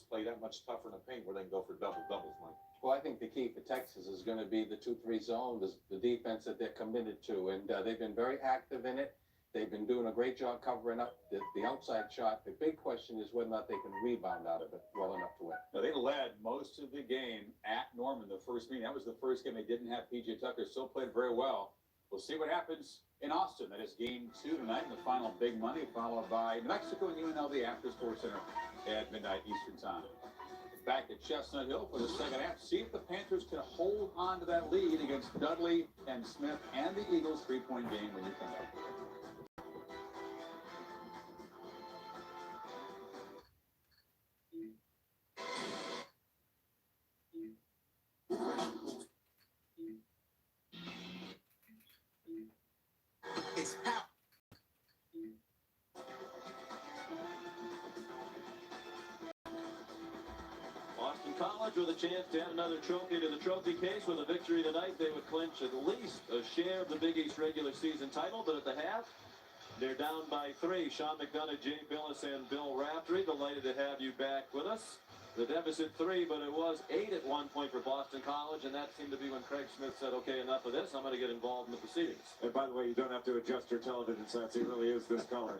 play that much tougher in the paint where they can go for doubles, Mike. Well, I think the key for Texas is going to be the 2-3 zone, the defense that they're committed to, and they've been very active in it. They've been doing a great job covering up the outside shot. The big question is whether or not they can rebound out of it well enough to win. Now, they led most of the game at Norman the first meeting. That was the first game they didn't have P.J. Tucker. Still played very well. We'll see what happens in Austin. That is game 2 tonight in the final big Monday, followed by New Mexico and UNLV after Sports Center at midnight Eastern time. Back at Chestnut Hill for the second half. See if the Panthers can hold on to that lead against Dudley and Smith and the Eagles. 3-point game when you come back. It's how. Boston College with a chance to add another trophy to the trophy case. With a victory tonight, they would clinch at least a share of the Big East regular season title. But at the half, they're down by 3. Sean McDonough, Jay Billis, and Bill Raftery, delighted to have you back with us. The deficit 3, but it was 8 at one point for Boston College, and that seemed to be when Craig Smith said, okay, enough of this. I'm going to get involved in the proceedings. And by the way, you don't have to adjust your television sets. He really is this color.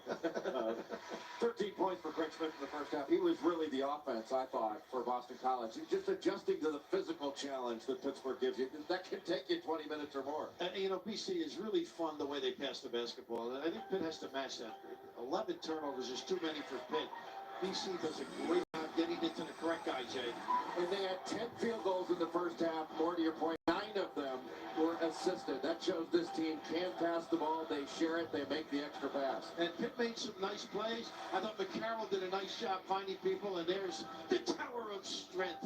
13 points for Craig Smith in the first half. He was really the offense, I thought, for Boston College. He's just adjusting to the physical challenge that Pittsburgh gives you. That can take you 20 minutes or more. And, you know, BC is really fun the way they pass the basketball. And I think Pitt has to match that. 11 turnovers is too many for Pitt. BC does a great job getting it to the correct guy, Jay. And they had 10 field goals in the first half. More to your point, 9 of them were assisted. That shows this team can pass the ball. They share it. They make the extra pass. And Pitt made some nice plays. I thought McCarroll did a nice job finding people. And there's the tower of strength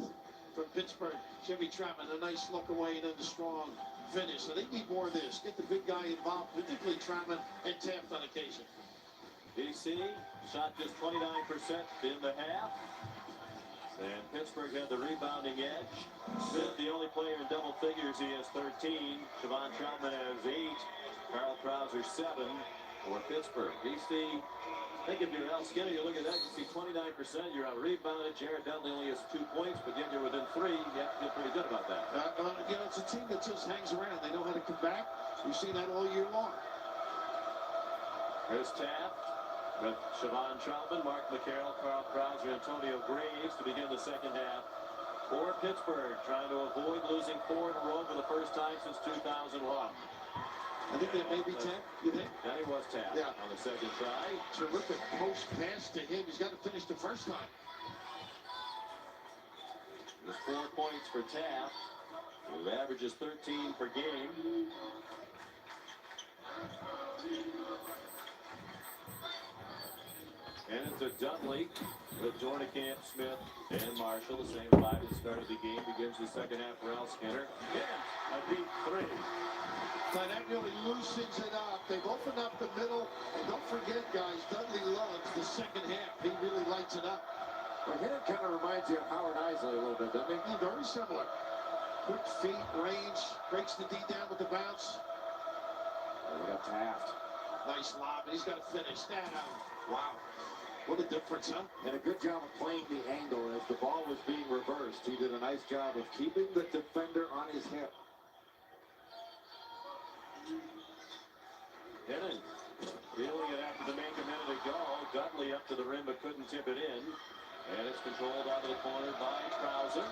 from Pittsburgh. Jimmy Troutman, a nice look away and then the strong finish. So they need more of this. Get the big guy involved, particularly Troutman and Taft on occasion. BC shot just 29% in the half. And Pittsburgh had the rebounding edge. Smith, the only player in double figures, he has 13. Siobhan Troutman has 8. Carl Krauser 7 for Pittsburgh. BC, I think if you're Al Skinner, you look at that, you see 29%. You're out rebounded. Jared Dudley only has 2 points, but yet you're within 3. You have to feel pretty good about that. You know, it's a team that just hangs around. They know how to come back. We've seen that all year long. Chris Taft with Siobhan Troutman, Mark McCarroll, Carl Krauser, Antonio Graves to begin the second half for Pittsburgh, trying to avoid losing 4 in a row for the first time since 2001. I think that may be 10, you think? That he was tapped on the second try. Terrific post pass to him. He's got to finish the first time. There's 4 points for Taft, who averages 13 per game. And it's a Dudley with Dornicamp, Smith, and Marshall. The same 5 that started the game. Begins the second half for Al Skinner. Yeah, a deep 3. But that really loosens it up. They've opened up the middle. And don't forget, guys, Dudley loves the second half. He really lights it up. Well, Hill kind of reminds you of Howard Isley a little bit, doesn't he? Yeah, very similar. Quick feet, range, breaks the D down with the bounce. We got Taft. Nice lob. He's got to finish that out. Wow. What a difference, huh? And a good job of playing the angle as the ball was being reversed. He did a nice job of keeping the defender on his hip. Hennon feeling it after the make a minute ago. Dudley up to the rim but couldn't tip it in. And it's controlled out of the corner by Krauser.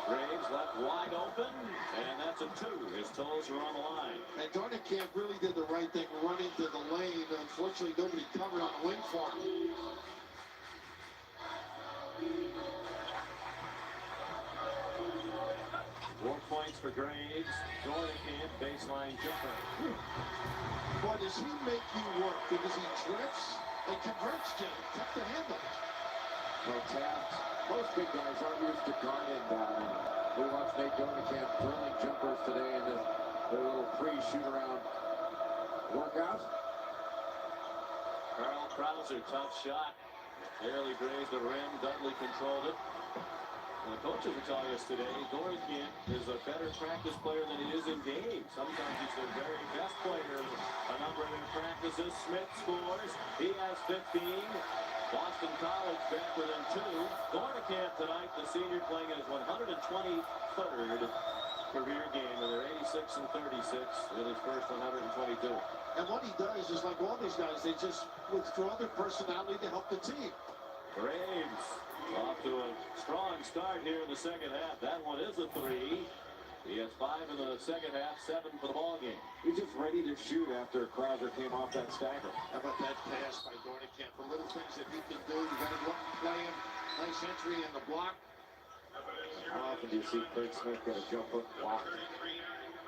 Graves left wide open, and that's a 2. His toes are on the line. And Dornicamp really did the right thing, running to the lane. Unfortunately, nobody covered on the wing for him. 4 points for Graves. Dornicamp, baseline jumper. Boy, does he make you work because he drifts and converts, Jim. Tough to handle. Well, Taft, most big guys aren't used to guarding that. We watched Nate Dornicamp drilling jumpers today in their little pre-shoot-around workout. Carl Krauser, tough shot. Barely grazed the rim. Dudley controlled it. And the coaches will tell us today, Dornicamp is a better practice player than he is in games. Sometimes he's the very best player. A number of their practices. Smith scores. He has 15. Boston College back within 2. Dornicamp tonight, the senior, playing in his 123rd career game, and they're 86 and 36 in his first 122. And what he does is, like all these guys, they just withdraw their personality to help the team. Graves off to a strong start here in the second half. That one is a 3. He has 5 in the second half, 7 for the ball game. He's just ready to shoot after Krauser came off that stagger. How about that pass by Dornicamp? The little things that he can do. You got to go up and play him. Nice entry in the block. How often do you see Craig Smith get a jump hook block?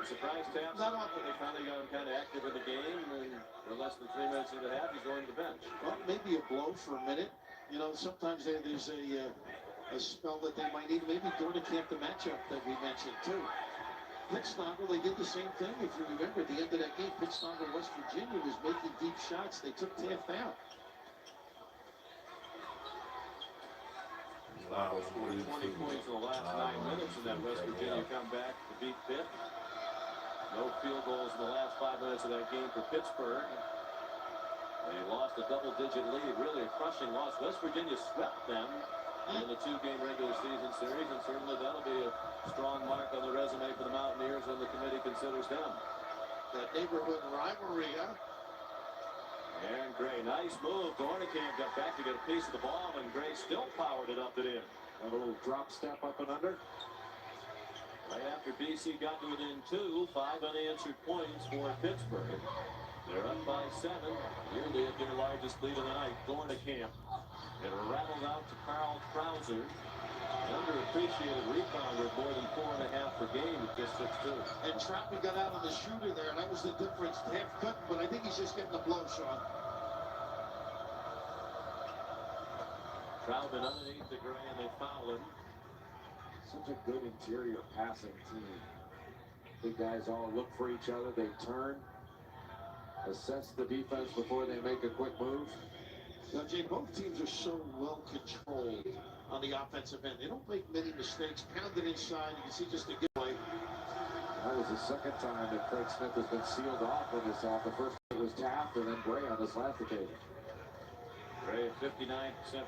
Surprise taps. Not often. They finally got him kind of active in the game, and for less than 3 minutes into the half, he's going to the bench. Well, maybe a blow for a minute. You know, sometimes there's a spell that they might need. Maybe Dornicamp, the matchup that we mentioned too. Pittsburgh, they did the same thing. If you remember, at the end of that game, Pittsburgh, West Virginia was making deep shots. They took Taft out. Wow, scored 20 points in the last 9 minutes in that West Virginia comeback to beat Pitt. No field goals in the last 5 minutes of that game for Pittsburgh. They lost a double-digit lead, really a crushing loss. West Virginia swept them in the 2-game regular season series, and certainly that'll be a strong mark on the resume for the Mountaineers when the committee considers them. That neighborhood rivalry, huh? And Gray, nice move. Dornicamp got back to get a piece of the ball, and Gray still powered it up and in. A little drop step up and under. Right after BC got to within 2, 5 unanswered points for Pittsburgh. They're up by 7, nearly at their largest lead of the night. Dornicamp. It rattled out to Carl Krauser. Underappreciated rebounder, more than 4.5 per game at just 6'2". And Troutman got out on the shooter there, and that was the difference. Half cut, but I think he's just getting the blow, Sean. Troutman underneath the Gray, and they foul him. Such a good interior passing team. The guys all look for each other. They turn, assess the defense before they make a quick move. Now, Jay, both teams are so well controlled on the offensive end. They don't make many mistakes. Pound it inside. You can see just a giveaway. That was the second time that Craig Smith has been sealed off on this off. The first it was Taft, and then Gray on this last occasion. Gray, a 59%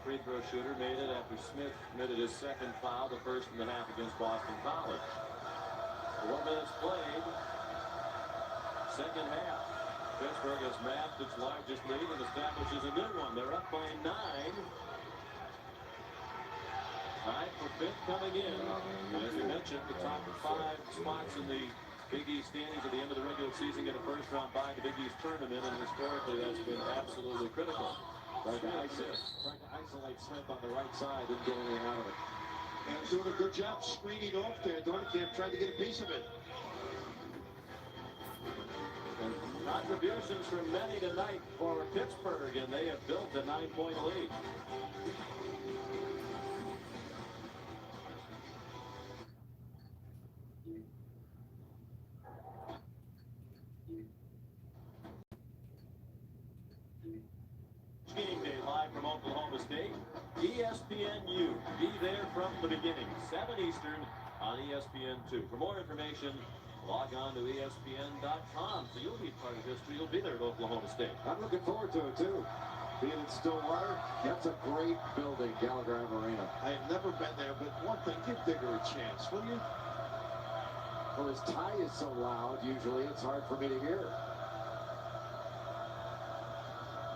free throw shooter, made it after Smith committed his second foul, the first in the half against Boston College. 4 minutes played. Second half. Pittsburgh has mapped its largest lead and establishes a new one. They're up by 9. Tied for 5th coming in. And as we mentioned, the top 5 spots in the Big East standings at the end of the regular season get a first-round bye in the Big East tournament, and historically that's been absolutely critical. Trying to isolate Smith on the right side, didn't get anything out of it. And doing a good job screening off there. Dornicamp tried to get a piece of it. And contributions from many tonight for Pittsburgh, and they have built a 9-point lead. State. ESPNU. Be there from the beginning. 7 Eastern on ESPN2. For more information, log on to ESPN.com. So you'll be part of history. You'll be there at Oklahoma State. I'm looking forward to it, too. Being in Stillwater, that's a great building, Gallagher Arena. I have never been there, but one thing, give Digger a chance, will you? Well, his tie is so loud, usually, it's hard for me to hear.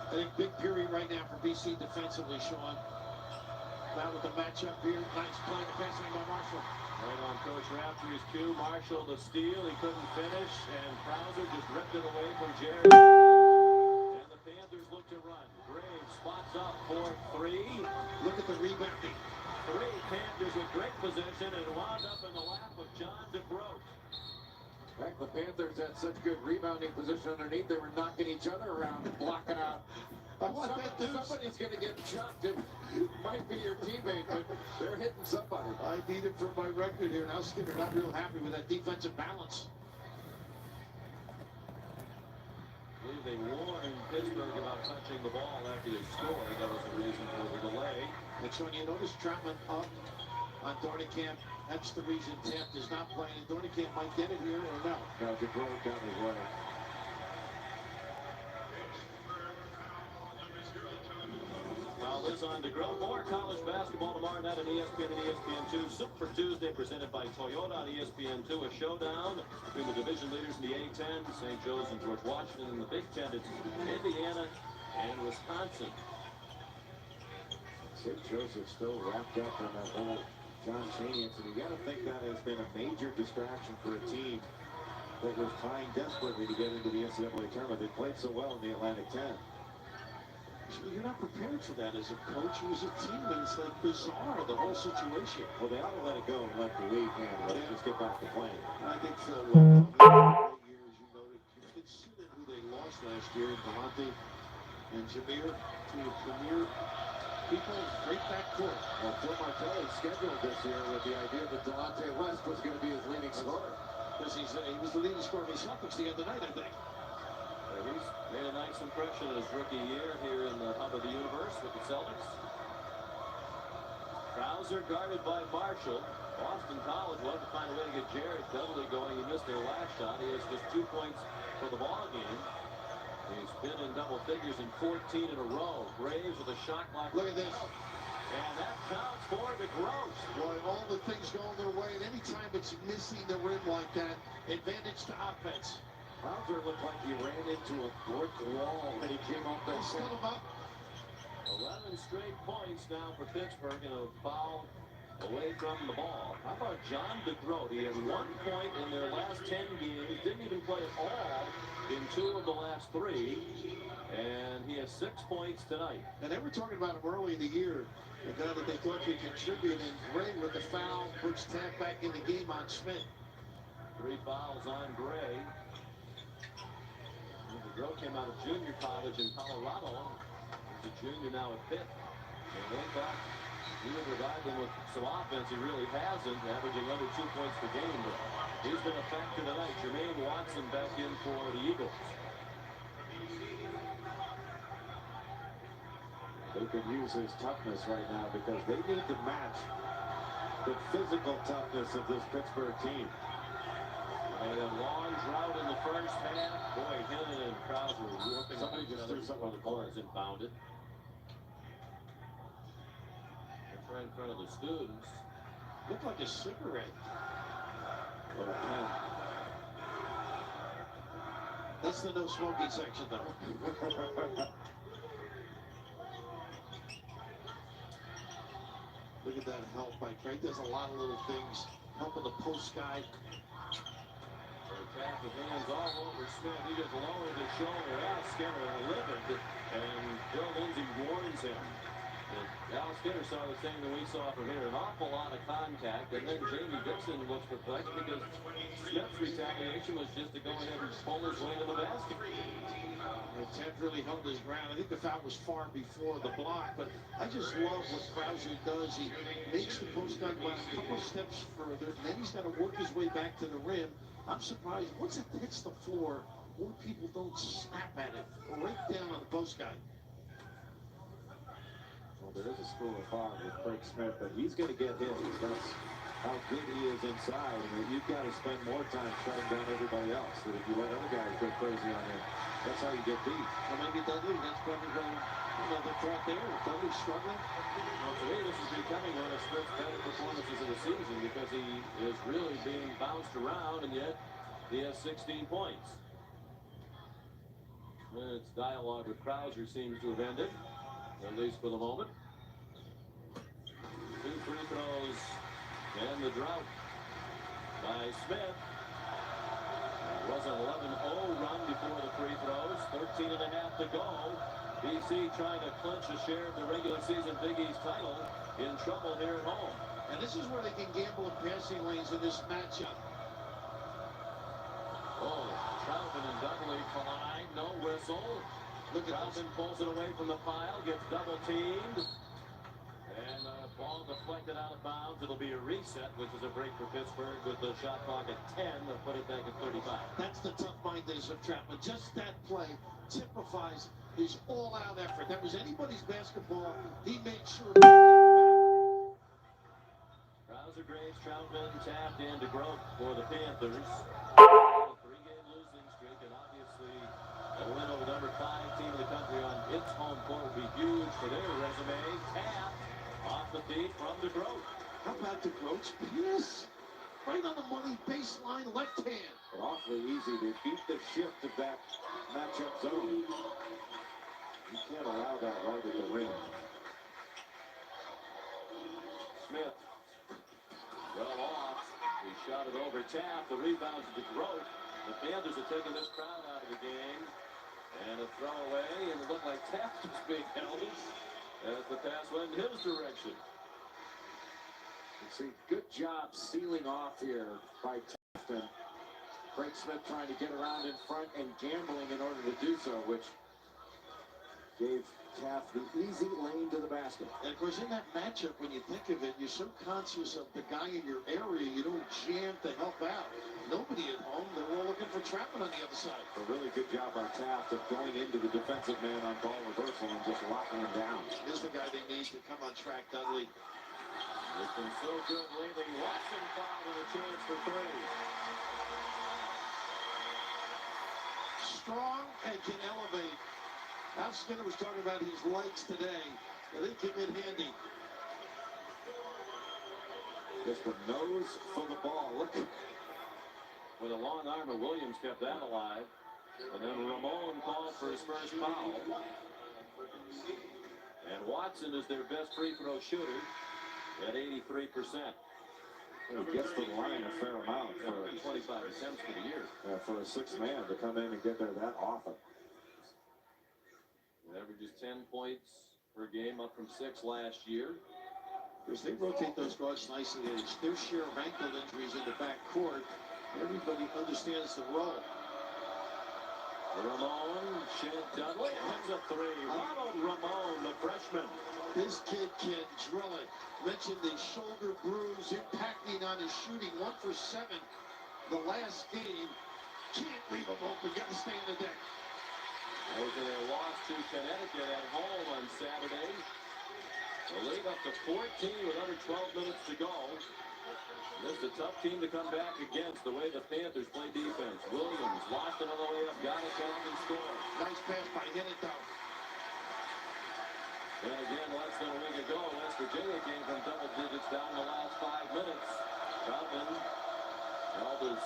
I think big period right now for BC defensively, Sean. Now with the matchup here, nice play defensively by Marshall. Right on Coach Raftery's cue. Marshall the steal. He couldn't finish, and Krauser just ripped it away from Jared. And the Panthers look to run. Graves spots up for 3. Look at the rebounding. 3 Panthers with great possession and wound up in the lap of John DeGroat. In fact, the Panthers had such good rebounding position underneath, they were knocking each other around and blocking out. Somebody's going to get chucked. It might be your teammate, but they're hitting somebody. I need it for my record here. Now Skinner not real happy with that defensive balance. I believe they warned Pittsburgh about touching the ball after they scored. That was the reason for the delay. And so you notice Troutman up on Dornicamp. That's the reason Taft is not playing. Dornicamp might get it here or no. No, DeGroat got his way. Foul is on DeGroat. More college basketball tomorrow night on ESPN and ESPN2. Super Tuesday presented by Toyota on ESPN2. A showdown between the division leaders in the A-10, St. Joe's and George Washington. In the Big Ten, it's Indiana and Wisconsin. St. Joseph still wrapped up in that whole John Chaney incident. You got to think that has been a major distraction for a team that was trying desperately to get into the NCAA tournament. They played so well in the Atlantic 10. So you're not prepared for that as a coach or as a team, and it's like bizarre, the whole situation. Well, they ought to let it go and let the league handle it. Just get back to playing. I think Phil Wilson, great year, as you noted, consider who they lost last year, Delonte and Jameer, two premier people, great backcourt. Well, Phil Martelli scheduled this year with the idea that Delonte West was going to be his leading scorer. Because he was the leading scorer of the Celtics the other night, I think. He's made a nice impression in his rookie year here in the hub of the universe with the Celtics. Krauser guarded by Marshall. Boston College wanted to find a way to get Jared Dudley going. He missed their last shot. He has just 2 points for the ball game. He's been in double figures in 14 in a row. Graves with a shot clock. Look at this. And that counts for DeGroat. Boy, all the things going their way, and anytime it's missing the rim like that, advantage to offense. Krauser looked like he ran into a brick wall when he came up that Still him up. 11 straight points now for Pittsburgh and a foul away from the ball. How about John DeGroat? He has 1 point in their last 10 games. Didn't even play at all in 2 of the last 3. And he has 6 points tonight. And they were talking about him early in the year. The guy that they thought could contribute, and Gray with the foul puts Taft back in the game on Smith. 3 fouls on Gray. DeGroat came out of junior college in Colorado. He's a junior now at PITT. And they thought he would revive them with some offense. He really hasn't, averaging under 2 points per game. But he's been a factor tonight. Jermaine Watson back in for the Eagles. They could use his toughness right now because they need to match the physical toughness of this Pittsburgh team. And a long drought in the first half. Boy, Hennon and Krauser were working. Somebody just threw something on the court. Inbounded. It's right in front of the students. Looked like a cigarette. What a pen. That's the no smoking section, though. Look at that help by Craig. There's a lot of little things helping the post guy. Attack with hands all over Smith. He just lowered his shoulder out. Skinner livid, and Bill Lindsay warns him. And Al Skinner saw the same that we saw from here. An awful lot of contact, and then Jamie Dixon looks perplexed because Smith's retaliation was just to go ahead and pull his way to the basket. Taft really held his ground. I think the foul was far before the block, but I just love what Krauser does. He makes the post guy go a couple steps further, and then he's got to work his way back to the rim. I'm surprised once it hits the floor, more people don't snap at it right down on the post guy. Well, There is a school of thought with Craig Smith that he's going to get hit. That's how good he is inside, and that you've got to spend more time shutting down everybody else. That if you let other guys go crazy on him, that's how you get beat. Well, maybe Dudley, that's probably the thought there. Dudley's struggling. Well, to me, this is becoming one of Smith's better performances of the season because he is really being bounced around, and yet he has 16 points. Its dialogue with Krauser seems to have ended, at least for the moment. 2 free throws and the drought by Smith. It was an 11-0 run before the free throws. 13 and a half to go. BC trying to clinch a share of the regular season Big East title. In trouble here at home. And this is where they can gamble in passing lanes in this matchup. Oh, Troutman and Dudley collide. No whistle. Look at Troutman pulls it away from the pile. Gets double teamed. And ball deflected out of bounds. It'll be a reset, which is a break for Pittsburgh with the shot clock at 10. They'll put it back at 35. That's the tough-mindedness of Troutman. Just that play typifies his all-out effort. That was anybody's basketball. He made sure. Krauser, Graves, Troutman tapped in to Grote for the Panthers. A 3-game losing streak, and obviously a win over number 5 team in the country on its home court would be huge for their resume. Tap off the feet from the Grote. How about the Grote's pass? Right on the money, baseline, left hand. But awfully easy to beat the shift of that matchup zone. You can't allow that right at the rim. Smith. Well off. He shot it over Taft. The rebound to the Grote. The Panthers are taking this crowd out of the game. And a throwaway. And it looked like Taft was being held as the pass went in his direction. See, good job sealing off here by Taft. And Craig Smith trying to get around in front and gambling in order to do so, which gave Taft the easy lane to the basket. And of course, in that matchup, when you think of it, you're so conscious of the guy in your area, you don't jam to help out. Nobody at home, they're all looking for Troutman on the other side. A really good job by Taft of going into the defensive man on ball reversal and just locking him down. Here's the guy they need to come on track, Dudley. It's been so good lately. Watson fouled with a chance for 3. Strong and can elevate. Al Skinner was talking about his legs today. They came in handy. Just the nose for the ball. Look. With a long arm, Williams kept that alive. And then Ramon called for his first foul. And Watson is their best free throw shooter at 83%. He gets to the line a fair amount for 25 attempts for the year. For a 6th man to come in and get there that often. Averages 10 points per game, up from 6 last year. Because they rotate those guards nicely. It's their share of ankle injuries in the backcourt. Everybody understands the role. Ramon, Dudley hits a 3. Ronald Ramon, the freshman. This kid can drill it. Mentioned the shoulder bruise impacting on his shooting. 1 for 7 the last game. Can't leave him open. Got to stay in the deck. After their loss to Connecticut at home on Saturday. The lead up to 14 with under 12 minutes to go. This is a tough team to come back against the way the Panthers play defense. Williams lost it on the way up, got it down and scored. Nice pass by Hinnenthal. And again, less than a week ago, West Virginia came from double digits down in the last 5 minutes. Troutman held his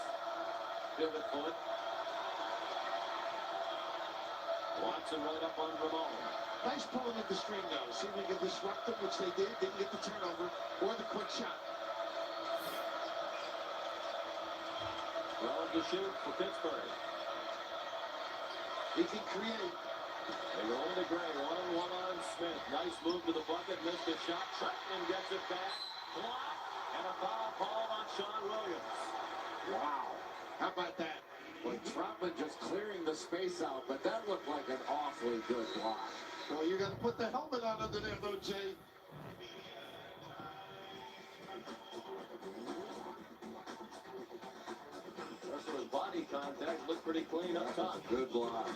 pivot foot. Watson right up on Ramon. Nice pulling at the string, though. See if we can disrupt them, which they did. Didn't get the turnover or the quick shot. 12 to shoot for Pittsburgh. He can create. They go into Gray. 1-on-1 on Smith. Nice move to the bucket. Missed a shot. Troutman gets it back. Block. And a foul called on Sean Williams. Wow. How about that? Well, Troutman just clearing the space out, but that looked like an awfully good block. Well, you're going to put the helmet on under there, though, Jay. Rest of his body contact looked pretty clean up top. Good block.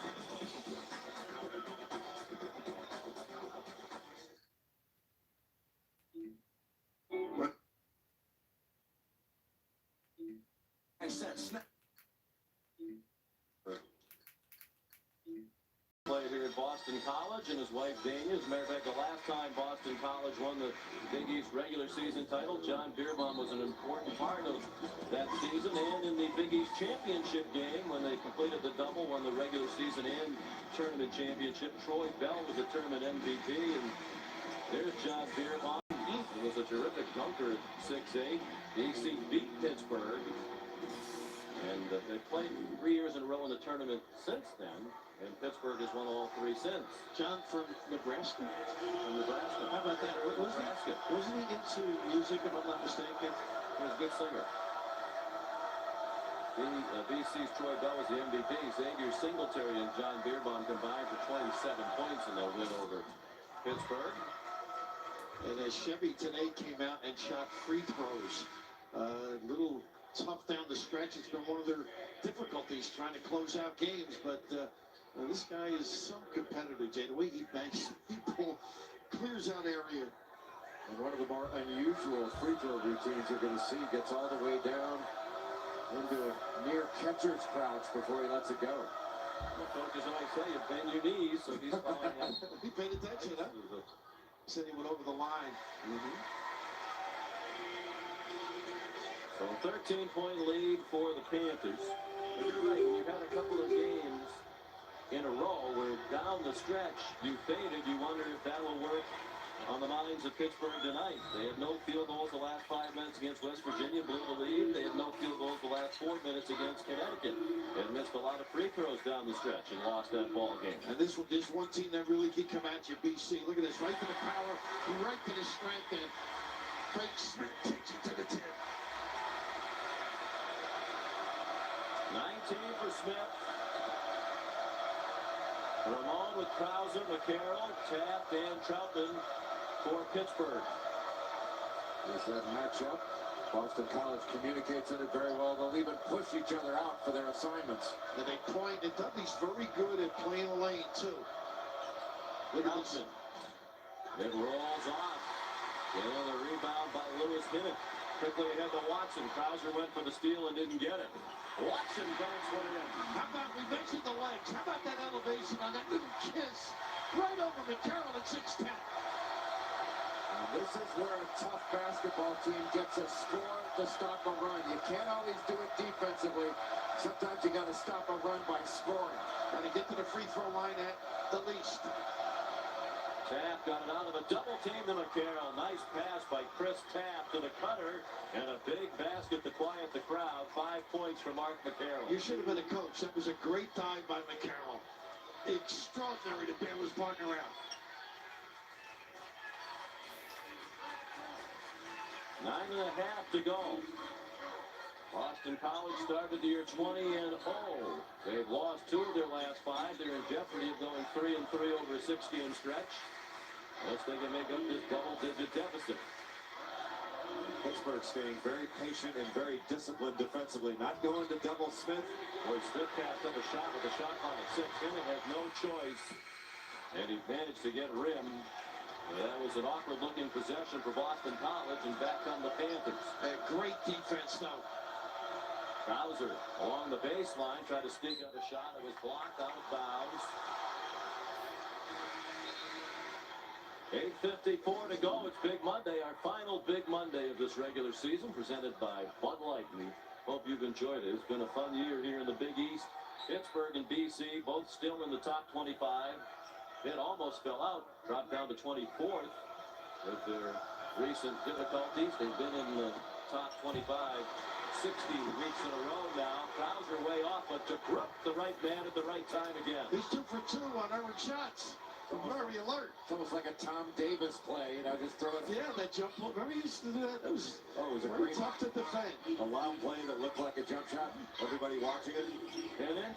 player here at Boston College, and his wife Dania. As a matter of fact, the last time Boston College won the Big East regular season title, John Bierbaum was an important part of that season, and in the Big East championship game, when they completed the double, won the regular season and tournament championship, Troy Bell was the tournament MVP, and there's John Bierbaum. He was a terrific dunker at 6'8". BC beat Pittsburgh. And they played 3 years in a row in the tournament since then, and Pittsburgh has won all 3 since. John from Nebraska? From Nebraska. How about that? Wasn't he into music, if I'm not mistaken? He was a good singer. BC's Troy Bell was the MVP. Xavier Singletary and John Bierbaum combined for 27 points in their win over Pittsburgh. And Chevy today came out and shot free throws. Little tough down the stretch. It's been one of their difficulties trying to close out games, but this guy is some competitor, Jay. The way he banks people, clears out area. And one of the more unusual free throw routines you're going to see, gets all the way down into a near catcher's crouch before he lets it go. Well, coaches always say you bend your knees, so he's following up. He paid attention, huh? Said he went over the line. So 13-point lead for the Panthers. But you're right, when you've had a couple of games in a row where down the stretch you faded, you wonder if that will work on the minds of Pittsburgh tonight. They had no field goals the last 5 minutes against West Virginia, blew the lead. They had no field goals the last 4 minutes against Connecticut. They missed a lot of free throws down the stretch and lost that ball game. And this one team that really can come at you, BC. Look at this, right to the power, right to the strength, and Craig Smith takes it to the tip. 19 for Smith. Ramon with Krauser, McCarroll, Taft, and Troutman for Pittsburgh. There's that matchup. Boston College communicates in it very well. They'll even push each other out for their assignments. And they point, and Dudley's very good at playing the lane, too. Look at this. It rolls off. And the rebound by Lewis Hinnett. Quickly ahead to Watson. Krauser went for the steal and didn't get it. Watson banks one in. How about, we mentioned the legs. How about that elevation on that little kiss right over McCarroll at 6'10"? This is where a tough basketball team gets a score to stop a run. You can't always do it defensively. Sometimes you got to stop a run by scoring. Got to get to the free throw line at the least. Taft got it out of a double team to McCarroll. Nice pass by Chris Taft to the cutter. And a big basket to quiet the crowd. 5 points for Mark McCarroll. You should have been a coach. That was a great dive by McCarroll. Extraordinary to bail his partner out. 9.5 to go. Boston College started the year 20-0. They've lost 2 of their last 5. They're in jeopardy of going 3-3 over a 6-game stretch. Unless they can make up this double-digit deficit. Pittsburgh staying very patient and very disciplined defensively, not going to double Smith. Boy, Smith passed up a shot with a shot clock at 6. Hinnett had no choice, and he managed to get rimmed. That was an awkward-looking possession for Boston College, and back come the Panthers. A great defense, though. Krauser along the baseline, tried to sneak out a shot. It was blocked out of bounds. 8:54 to go. It's Big Monday, our final Big Monday of this regular season, presented by Bud Light. We hope you've enjoyed it. It's been a fun year here in the Big East. Pittsburgh and BC both still in the top 25. Pitt almost fell out, dropped down to 24th with their recent difficulties. They've been in the top 25 60 weeks in a row now. Krauser way off, but to Brook, the right man at the right time again. He's 2 for 2 on earned shots. Very alert. It's almost like a Tom Davis play, you know, just throw it. Yeah, that jump ball. Remember he used to do that? It was a very great tough to defend. A long play that looked like a jump shot. Everybody watching it. Hinnett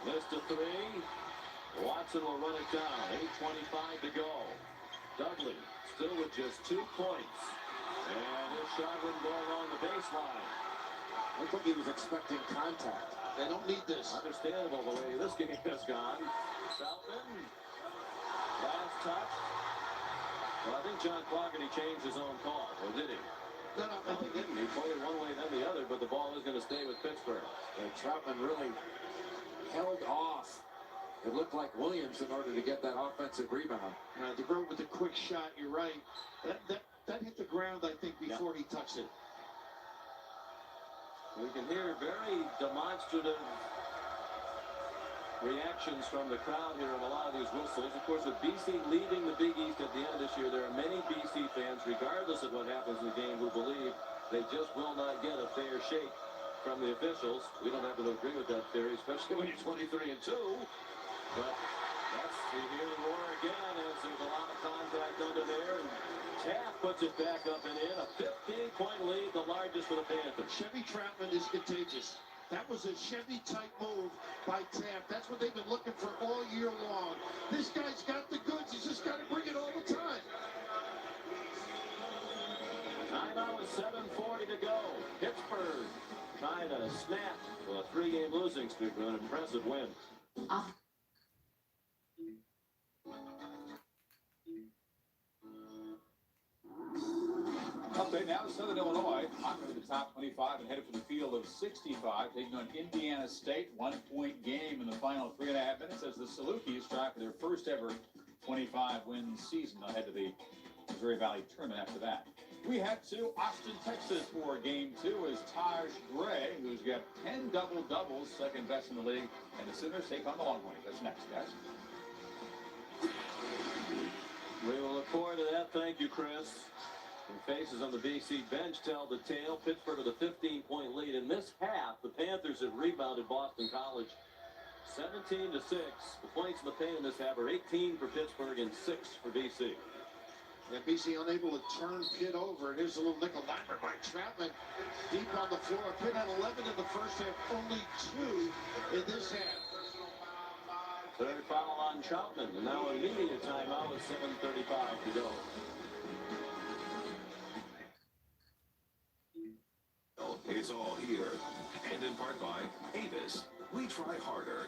missed a 3. Watson will run it down. 8:25 to go. Dudley still with just 2 points. And his shot wouldn't go along the baseline. Looked like he was expecting contact. They don't need this. Understandable the way this game has gone. Troutman. Last touch. Well, I think John Clougherty changed his own call, or did he? No, I think he didn't. He played one way then the other, but the ball is going to stay with Pittsburgh. And Troutman really held off It looked like Williams in order to get that offensive rebound. DeGroat with the quick shot, you're right. That hit the ground, I think, before he touched it. We can hear very demonstrative reactions from the crowd here on a lot of these whistles. Of course, with BC leading the Big East at the end of this year, there are many BC fans, regardless of what happens in the game, who believe they just will not get a fair shake from the officials. We don't happen to agree with that theory, especially when you're 23-2. But you hear the roar again as there's a lot of contact under there. And Taft puts it back up and in. A 15-point lead, the largest for the Panthers. Chevy Troutman is contagious. That was a Chevy-type move by Taft. That's what they've been looking for all year long. This guy's got the goods. He's just got to bring it all the time. Timeout with 7:40 to go. Pittsburgh trying to snap a 3-game losing streak with an impressive win. Update now to Southern Illinois, hopping to the top 25 and headed for the field of 65, taking on Indiana State. 1-point game in the final 3.5 minutes as the Salukis strive for their first ever 25-win season. They'll head to the Missouri Valley tournament after that. We head to Austin, Texas for game 2 as Taj Gray, who's got 10 double-doubles, second best in the league, and the Sooners take on the Longhorns. That's next, guys. We will look forward to that. Thank you, Chris. And faces on the BC bench tell the tale. Pittsburgh with a 15-point lead. In this half, the Panthers have rebounded Boston College 17-6. The points in the paint in this half are 18 for Pittsburgh and 6 for BC. And BC unable to turn Pitt over. Here's a little nickel dime by Troutman deep on the floor. Pitt had 11 in the first half, only 2 in this half. Third foul on Troutman, and now an immediate timeout with 7:35 to go. It's all here, and in part by Avis. We try harder.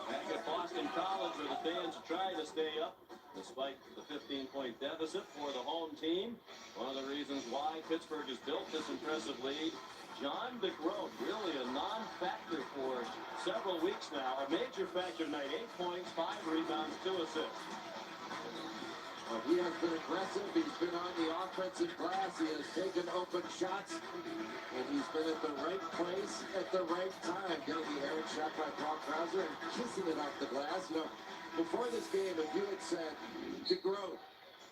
Back at Boston College, where the fans are trying to stay up despite the 15-point deficit for the home team. One of the reasons why Pittsburgh has built this impressive lead. John DeGroat, really a non-factor for several weeks now. A major factor tonight, 8 points, 5 rebounds, 2 assists. Well, he has been aggressive. He's been on the offensive glass. He has taken open shots. And he's been at the right place at the right time. Getting the errant shot by Paul Krauser and kissing it off the glass. You know, before this game, if you had said DeGroat,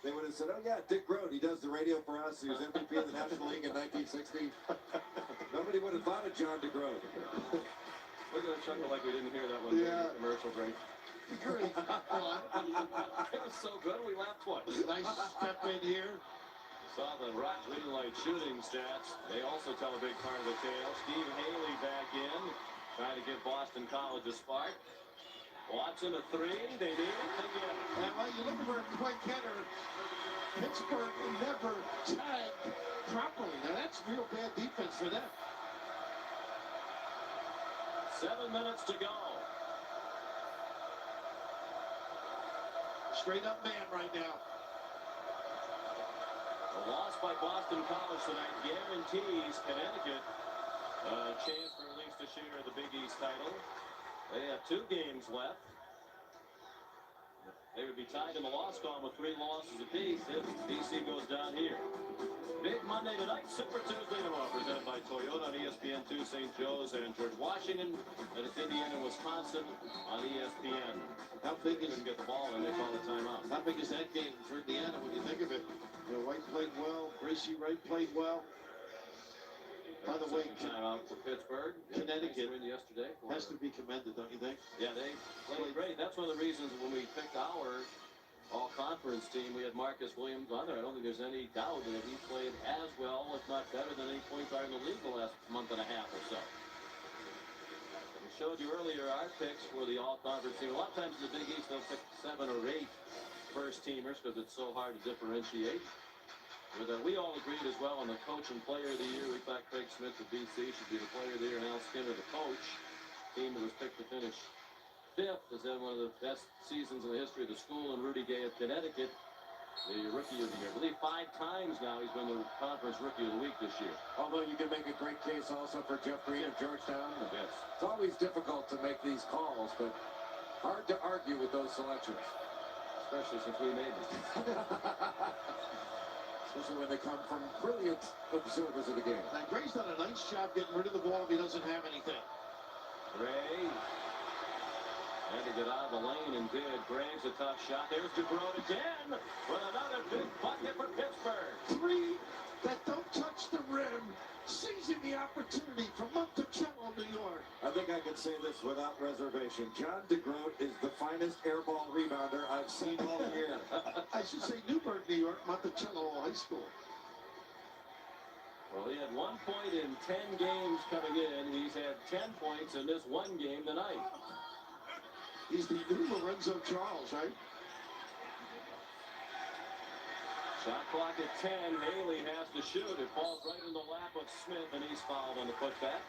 they would have said, oh yeah, Dick Groat, he does the radio for us. He was MVP of the National League in 1960. Nobody would have thought of John DeGroat. We're going to chuckle like we didn't hear that one during the commercial break. Great. It was so good, we laughed twice. Nice step in here. Saw the Rock Green Light shooting stats. They also tell a big part of the tale. Steve Haley back in, trying to give Boston College a spark. Watson a 3. They need it again. And while you look for a quick hitter, Pittsburgh never tagged properly. Now that's real bad defense for them. 7 minutes to go. Straight up man right now. A loss by Boston College tonight guarantees Connecticut a chance for at least a share of the Big East title. They have 2 games left. They would be tied in the loss column with 3 losses apiece if BC goes down here. Big Monday tonight, Super Tuesday tomorrow, presented by Toyota on ESPN2, St. Joe's and George Washington. And it's Indiana, Wisconsin on ESPN. How big is get the ball and they call the timeout? How big is that game for Indiana when you think of it? You know, White played well, Gracie Wright played well. By the way, timeout for Pittsburgh. Connecticut win yesterday. has to be commended, don't you think? Yeah, they played great. That's one of the reasons when we picked our all-conference team, we had Marcus Williams on there. I don't think there's any doubt that he played as well, if not better, than any point guard in the league the last month and a half or so. We showed you earlier our picks for the all-conference team. A lot of times in the Big East, they'll pick 7 or 8 first-teamers because it's so hard to differentiate. But we all agreed as well on the coach and player of the year. We thought Craig Smith of BC should be the player of the year and Al Skinner the coach. Team that was picked to finish 5th has had one of the best seasons in the history of the school, and Rudy Gay of Connecticut the Rookie of the Year. I believe 5 times now he's been the Conference Rookie of the Week this year. Although you can make a great case also for Jeff Green of Georgetown. Yes. It's always difficult to make these calls, but hard to argue with those selections. Especially since we made them. Especially when they come from brilliant observers of the game. Now, Gray's done a nice job getting rid of the ball if he doesn't have anything. Gray had to get out of the lane and did. Gray's a tough shot. There's DeGroat again with another big bucket for Pittsburgh. 3 that don't touch the rim, seizing the opportunity from Monticello, New York. I think I can say this without reservation. John DeGroat is the finest airball rebounder I've seen all year. I should say Newburgh, New York, Monticello High School. Well, he had 1 point in 10 games coming in. He's had 10 points in this one game tonight. He's the new Lorenzo Charles, right? Shot clock at 10. Haley has to shoot. It falls right in the lap of Smith, and he's fouled on the putback.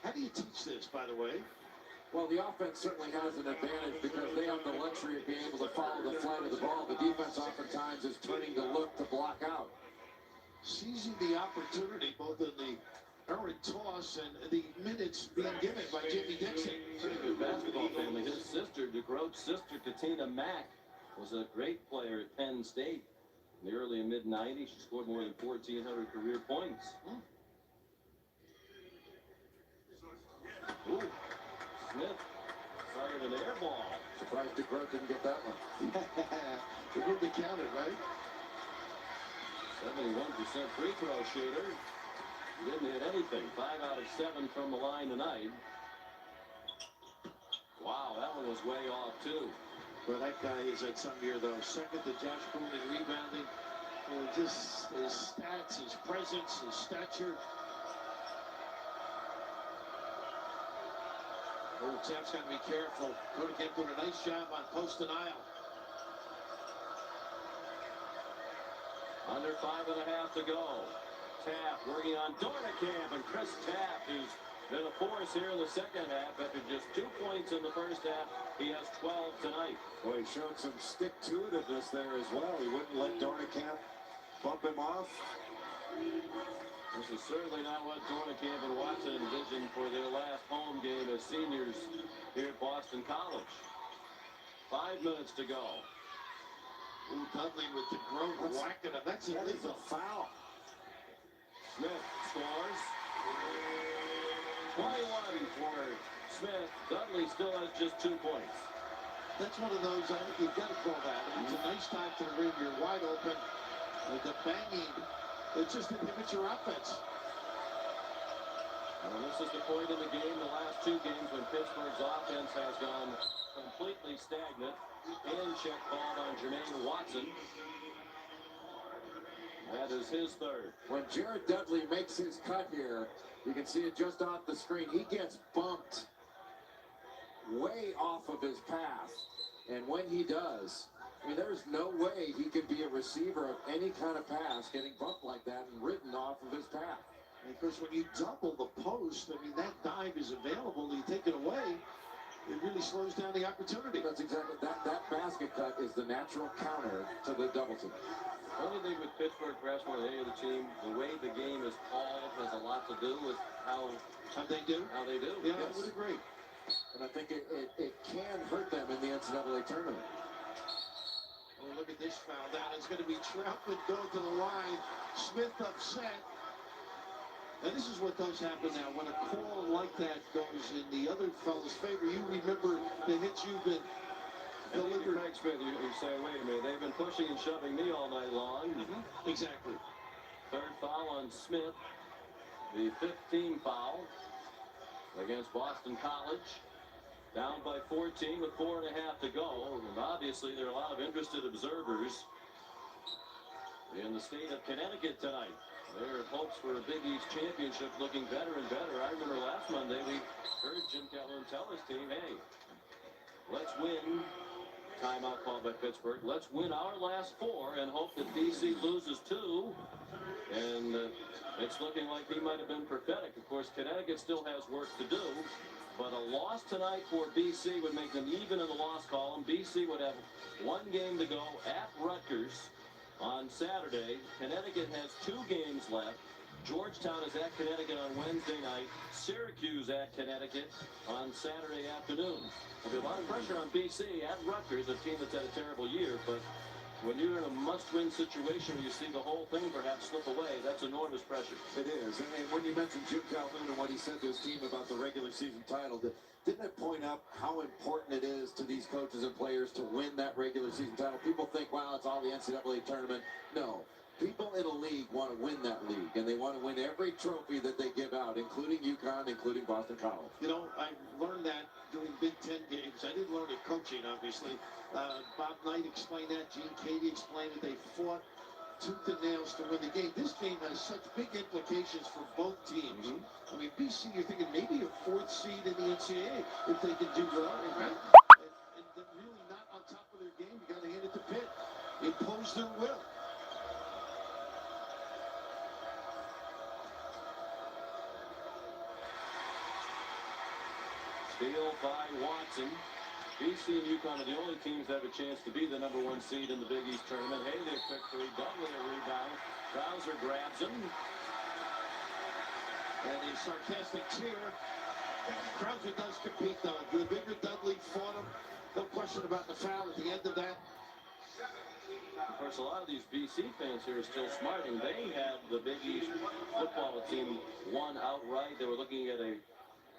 How do you teach this, by the way? Well, the offense certainly has an advantage because they have the luxury of being able to follow the flight of the ball. The defense oftentimes is turning to look to block out. Seizing the opportunity, both in the errant toss and the minutes being given by Jamie Dixon. Pretty good basketball family. His sister, DeGroat's sister, Katina Mack, was a great player at Penn State in the early and mid-90s. She scored more than 1,400 career points. Ooh, Smith fired an air ball. Surprised DeGroat didn't get that one. It would be counted, right? 71% free throw shooter. Didn't hit anything. 5 out of 7 from the line tonight. Wow, that one was way off, too. Well, that guy is at some year, though. Second to Josh Boone in rebounding. Just his stats, his presence, his stature. Oh, Tapp's got to be careful. Cody can't put a nice job on post denial. Under 5.5 to go. Tapp working on Dornicamp, and Chris Tapp, who's been a force here in the second half. After just 2 points in the first half, he has 12 tonight. Well, he showed some stick-to-itiveness there as well. He wouldn't let Dornicamp bump him off. This is certainly not what Dornicamp and Watson envisioned for their last home game as seniors here at Boston College. 5 minutes to go. Ooh, Dudley with the Grove whacking him. That's That is a foul. Smith scores. 21 for Smith. Dudley still has just 2 points. That's one of those, I think you've got to call that. It's a nice time to the rim. You're wide open. The banging, it just inhibits your offense. And this is the point in the game, the last 2 games, when Pittsburgh's offense has gone completely stagnant. Hand check ball on Jermaine Watson. That is his 3rd. When Jared Dudley makes his cut here, you can see it just off the screen. He gets bumped way off of his path. And when he does, I mean, there's no way he could be a receiver of any kind of pass getting bumped like that and ridden off of his path. And of course, when you double the post, I mean, that dive is available. You take it away, it really slows down the opportunity. That's exactly that basket cut is the natural counter to the double team. Only thing with Pittsburgh, perhaps more than any other team, the way the game is called has a lot to do with how they do. Yeah, yes. I would agree. And I think it can hurt them in the NCAA tournament. Oh, look at this foul down. It's going to be Troutman going to the line. Smith upset. And this is what does happen now. When a call like that goes in the other fellow's favor, you remember the hits you've been delivered. Craig Smith, you say, wait a minute, they've been pushing and shoving me all night long. Exactly. 3rd foul on Smith. The 15th foul against Boston College. Down by 14 with 4.5 to go. And obviously, there are a lot of interested observers in the state of Connecticut tonight. Their hopes for a Big East championship looking better and better. I remember last Monday we heard Jim Calhoun tell his team, hey, let's win. Timeout called by Pittsburgh. Let's win our last 4 and hope that DC loses 2. And it's looking like he might have been prophetic. Of course, Connecticut still has work to do. But a loss tonight for BC would make them even in the loss column. BC would have one game to go at Rutgers on Saturday. Connecticut has 2 games left. Georgetown is at Connecticut on Wednesday night. Syracuse at Connecticut on Saturday afternoon. There'll be a lot of pressure on BC at Rutgers, a team that's had a terrible year, but when you're in a must-win situation, you see the whole thing perhaps slip away. That's enormous pressure. It is. And when you mentioned Jim Calhoun and what he said to his team about the regular season title, didn't it point out how important it is to these coaches and players to win that regular season title? People think, wow, it's all the NCAA tournament. No. People in a league want to win that league, and they want to win every trophy that they give out, including UConn, including Boston College. You know, I learned that during Big Ten games. I didn't learn it coaching, obviously. Bob Knight explained that. Gene Katie explained it. They fought tooth and nails to win the game. This game has such big implications for both teams. I mean, BC, you're thinking maybe a 4th seed in the NCAA if they can do well, right? And they're really not on top of their game. You got to hand it to Pitt. Impose their will. Steal by Watson. BC and UConn are the only teams that have a chance to be the #1 seed in the Big East tournament. Haley a quick 3. Dudley a rebound. Krauser grabs him. And a sarcastic cheer. Krauser does compete, though. The bigger Dudley fought him. No question about the foul at the end of that. Of course, a lot of these BC fans here are still smart, and they had the Big East football team won outright. They were looking at a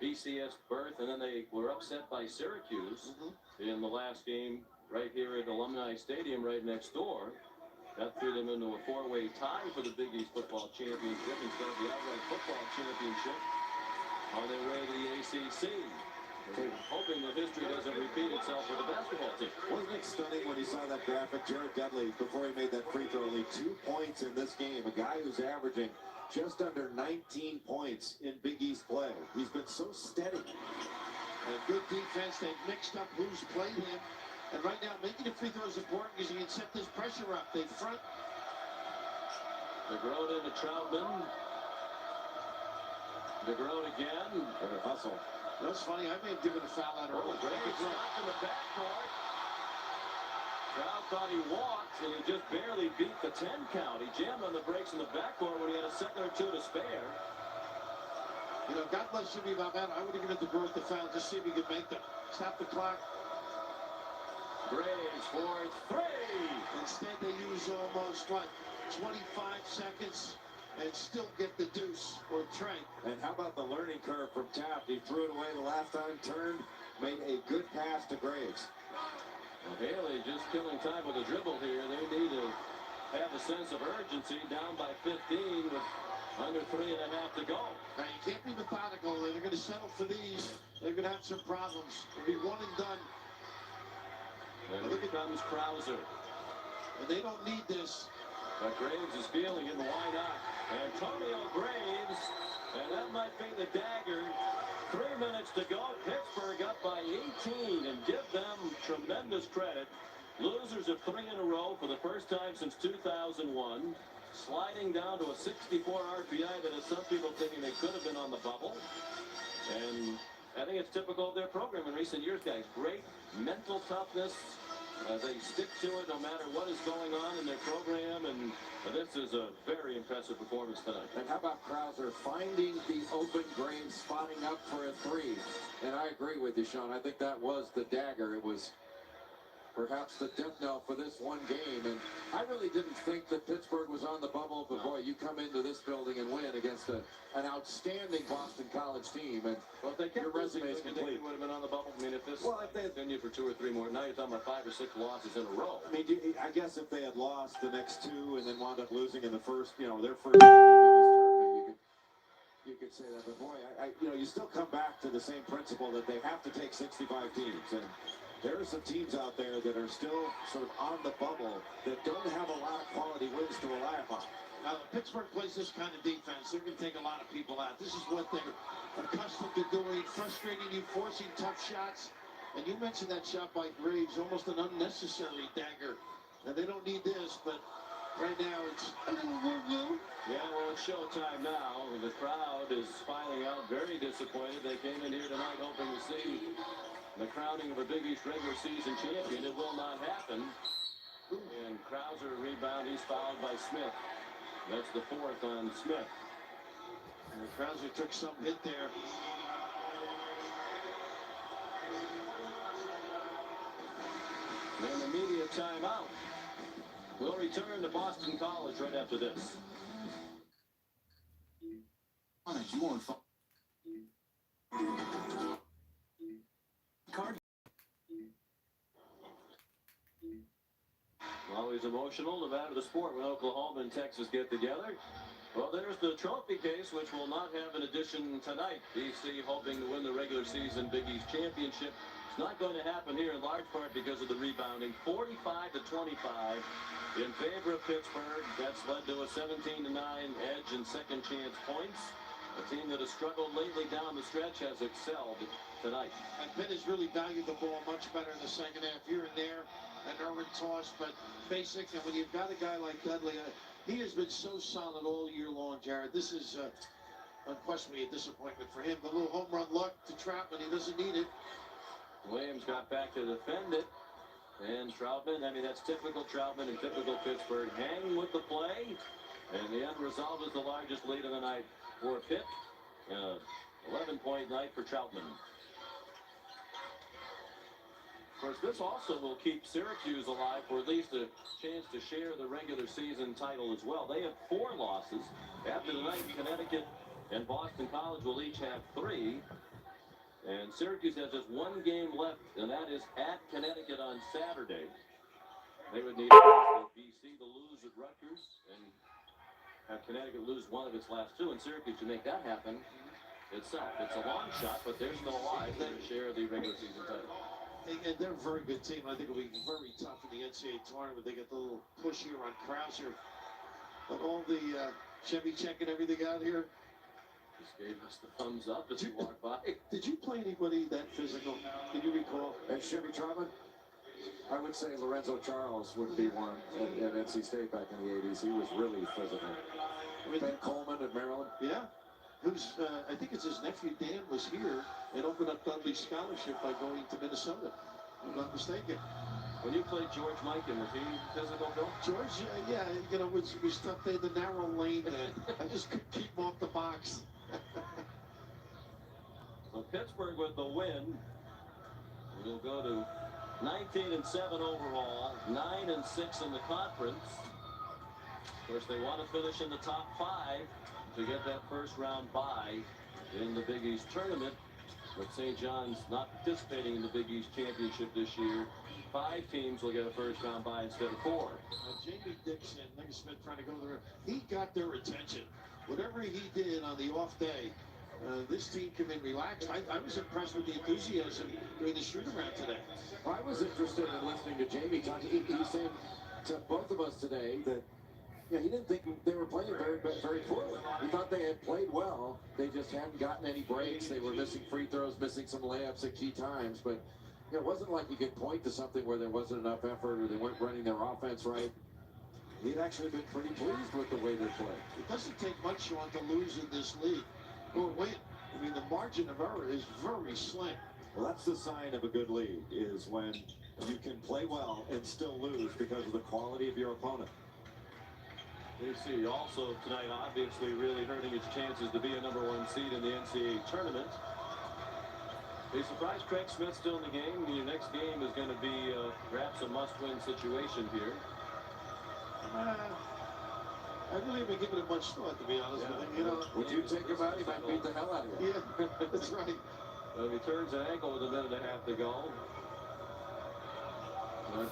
BCS berth, and then they were upset by Syracuse in the last game right here at Alumni Stadium right next door. That threw them into a 4-way tie for the Big East football championship instead of the outright football championship on their way to the ACC. They're hoping that history doesn't repeat itself with the basketball team. Wasn't it stunning when you saw that graphic? Jared Dudley, before he made that free throw, only 2 points in this game. A guy who's averaging just under 19 points in Big East play. He's been so steady. And good defense. They've mixed up who's played him. And right now, making the free throw is important because you can set this pressure up. They front. DeGroat into Troutman. DeGroat again. Better hustle. That's funny. I may have given a foul out early. Graves stopped in the backcourt. Trout thought he walked, and he just barely beat the 10 count. He jammed on the brakes in the backcourt when he had a second or 2 to spare. You know, God bless Jimmy about that. I would have given DeGroat the foul, just see if he could make them. Stop the clock. Graves for 3. Instead, they use almost, 25 seconds and still get the deuce or Trey. And how about the learning curve from Taft? He threw it away the last time, turned, made a good pass to Graves. Well, Haley just killing time with a dribble here. They need to have a sense of urgency, down by 15 with under 3.5 to go. Now, you can't be methodical. They're going to settle for these. They're going to have some problems. It'll be one and done. And here comes Krauser. And they don't need this. But Graves is feeling it, and why not? Antonio Graves, and that might be the dagger. 3 minutes to go. Pittsburgh up by 18, and give them tremendous credit. Losers of 3 in a row for the first time since 2001. Sliding down to a 64 RPI that has some people thinking they could have been on the bubble. And I think it's typical of their program in recent years, guys. Great mental toughness. They stick to it no matter what is going on in their program, and this is a very impressive performance tonight. And how about Krauser finding the open Graves, spotting up for a 3? And I agree with you, Sean. I think that was the dagger. It was perhaps the death knell for this one game. And I really didn't think that Pittsburgh was on the bubble, but boy, you come into this building and win against an outstanding Boston College team. And well, if they kept your resume is complete. Would have been on the bubble. I mean, if this continued for 2 or 3 more, now you're talking about 5 or 6 losses in a row. I mean, I guess if they had lost the next 2 and then wound up losing in the first, their first tournament, you could say that. But boy, you still come back to the same principle that they have to take 65 teams. And there are some teams out there that are still sort of on the bubble that don't have a lot of quality wins to rely upon. Now, Pittsburgh plays this kind of defense. They're going to take a lot of people out. This is what they're accustomed to doing, frustrating you, forcing tough shots. And you mentioned that shot by Graves, almost an unnecessary dagger. And they don't need this, but Right now, it's a little woo-woo. Yeah, well, it's showtime now. The crowd is filing out very disappointed. They came in here tonight hoping to see the crowning of a Big East regular season champion. It will not happen. And Krauser rebound. He's fouled by Smith. That's the fourth on Smith. And Krauser took some hit there. And the media timeout. We'll return to Boston College right after this. More fun. Card. Always emotional, no matter the sport, when Oklahoma and Texas get together. Well, there's the trophy case, which will not have an edition tonight. BC hoping to win the regular season Big East championship. It's not going to happen here in large part because of the rebounding. 45-25 in favor of Pittsburgh. That's led to a 17-9 edge in second chance points. A team that has struggled lately down the stretch has excelled tonight. And Pitt has really valued the ball much better in the second half. Here and there, an errant toss, but basic. And when you've got a guy like Dudley, he has been so solid all year long, Jared. This is unquestionably a disappointment for him. The little home run luck to Troutman, he doesn't need it. Williams got back to defend it. And Troutman, I mean, that's typical Troutman and typical Pittsburgh. Hang with the play. And the end result is the largest lead of the night for Pitt. 11-point night for Troutman. Of course, this also will keep Syracuse alive for at least a chance to share the regular season title as well. They have 4 losses. After tonight, Connecticut and Boston College will each have 3. And Syracuse has just 1 game left, and that is at Connecticut on Saturday. They would need BC to lose at Rutgers and have Connecticut lose 1 of its last 2, and Syracuse to make that happen itself. It's a long shot, but they're still alive to share the regular season title. And they're a very good team. I think it'll be very tough in the NCAA tournament. They get the little push here on Krauser. But all the Chevy check and everything out here. Just gave us the thumbs up as you walked by. Did you play anybody that physical? Can you recall? And Chevy Troutman? I would say Lorenzo Charles would be one at NC State back in the 80s. He was really physical. Ben Coleman at Maryland. Yeah. Who's, I think it's his nephew Dan was here and opened up Dudley's scholarship by going to Minnesota. If I'm not mistaken. When you played George Mikan, was he physical, Bill? George, yeah, you know, was tough. They had the narrow lane. I just couldn't keep him off the box. So Pittsburgh with the win. We'll go to 19-7 overall, 9-6 in the conference. Of course, they want to finish in the top 5 to get that first round bye in the Big East tournament. But St. John's not participating in the Big East championship this year. 5 teams will get a first round bye instead of 4. Jamie Dixon, Nick Smith trying to go there. He got their attention. Whatever he did on the off day, this team came in relaxed. I was impressed with the enthusiasm during the shoot-around today. I was interested in listening to Jamie talk. He said to both of us today that he didn't think they were playing very poorly. He thought they had played well. They just hadn't gotten any breaks. They were missing free throws, missing some layups at key times. But it wasn't like you could point to something where there wasn't enough effort or they weren't running their offense right. He'd actually been pretty pleased with the way they played. It doesn't take much, Sean, to lose in this league or win. I mean, the margin of error is very slim. Well, that's the sign of a good league, is when you can play well and still lose because of the quality of your opponent. BC also tonight obviously really hurting its chances to be a #1 seed in the NCAA tournament. Be surprised Craig Smith's still in the game. Your next game is going to be perhaps a must-win situation here. I really haven't given it much thought, to be honest with you. You know, would you take him out? He might beat the hell out of you. Yeah, that's right. Well, if he turns an ankle with a minute and a half to go, that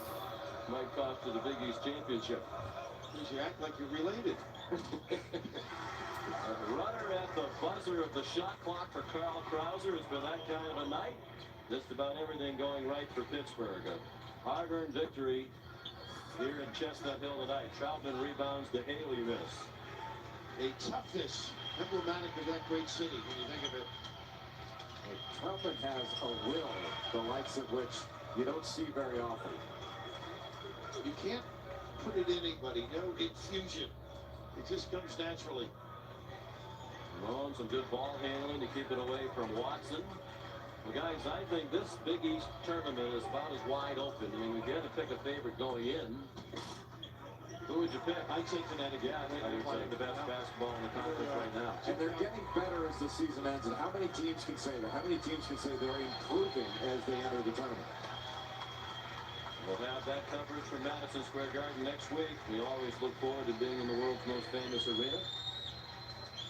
might cost you the Big East championship. You act like you're related. A runner at the buzzer of the shot clock for Carl Krauser. Has been that kind of a night. Just about everything going right for Pittsburgh. A hard-earned victory here in Chestnut Hill tonight. Troutman rebounds the Haley miss. A toughness emblematic of that great city when you think of it. Troutman has a will, the likes of which you don't see very often. You can't put it in anybody, no infusion. It just comes naturally. Malone, some good ball handling to keep it away from Watson. Well, guys, I think this Big East tournament is about as wide open. I mean, we got to pick a favorite going in. Who would you pick? I'd say Connecticut. Yeah, I think they're playing the best basketball in the conference right now. And they're getting better as the season ends. And how many teams can say that? How many teams can say they're improving as they enter the tournament? We'll have that coverage from Madison Square Garden next week. We always look forward to being in the world's most famous arena.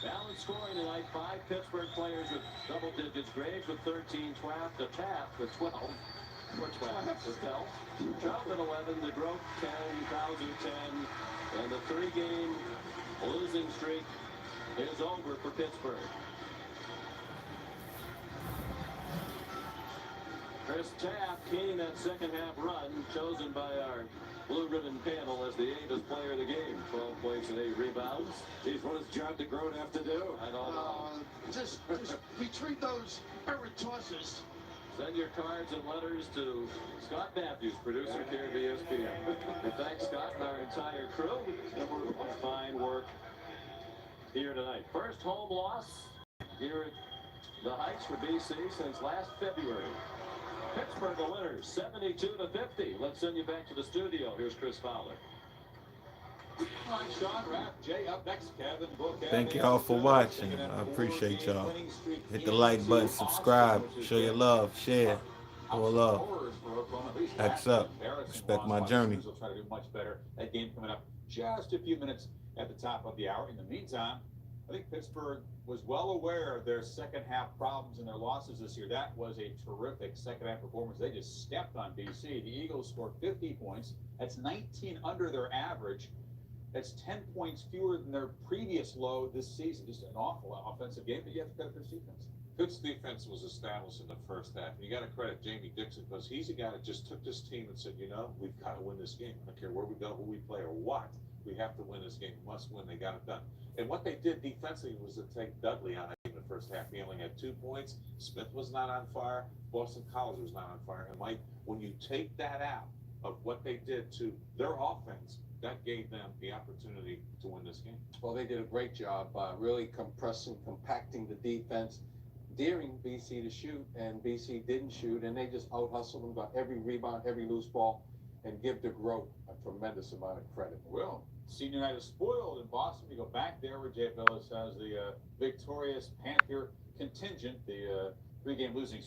Balanced scoring tonight. 5 Pittsburgh players with double digits. Graves with 13, Twaft, Taft with 12. Or 12 with 12. Trout with 11, DeGroat 10, Krauser 10. And the 3-game losing streak is over for Pittsburgh. Chris Taft keying that second half run, chosen by our blue ribbon panel as the 8th player of the game. 12 points and 8 rebounds. Geez, what does John DeGroat have to do? I don't know. Just retreat those errant tosses. Send your cards and letters to Scott Matthews, producer here at ESPN. We thank Scott and our entire crew for fine work here tonight. First home loss here at the Heights for BC since last February. Pittsburgh the winners, 72-50. Let's send you back to the studio. Here's Chris Fowler. Sean, Raph, Jay, up next, Kevin, Book. Thank y'all for watching. I appreciate y'all. Hit the like button, subscribe, show your love, share, more love. X up. Respect my journey. We'll try to do much better. That game coming up just a few minutes at the top of the hour. In the meantime, I think Pittsburgh was well aware of their second half problems and their losses this year. That was a terrific second half performance. They just stepped on BC. The Eagles scored 50 points. That's 19 under their average. That's 10 points fewer than their previous low this season. Just an awful offensive game, but you have to credit Pitt's defense. Pitt's defense was established in the first half. And you got to credit Jamie Dixon because he's a guy that just took this team and said, you know, we've got to win this game. I don't care where we go, who we play, or what. We have to win this game. We must win. They got it done. And what they did defensively was to take Dudley on in the first half. He only had 2 points. Smith was not on fire. Boston College was not on fire. And Mike, when you take that out of what they did to their offense, that gave them the opportunity to win this game. Well, they did a great job really compacting the defense, daring BC to shoot, and BC didn't shoot, and they just out-hustled them, got every rebound, every loose ball, and give DeGroat a tremendous amount of credit. Well, senior night is spoiled in Boston. We go back there where Jay Phillips has the victorious Panther contingent, the 3-game losing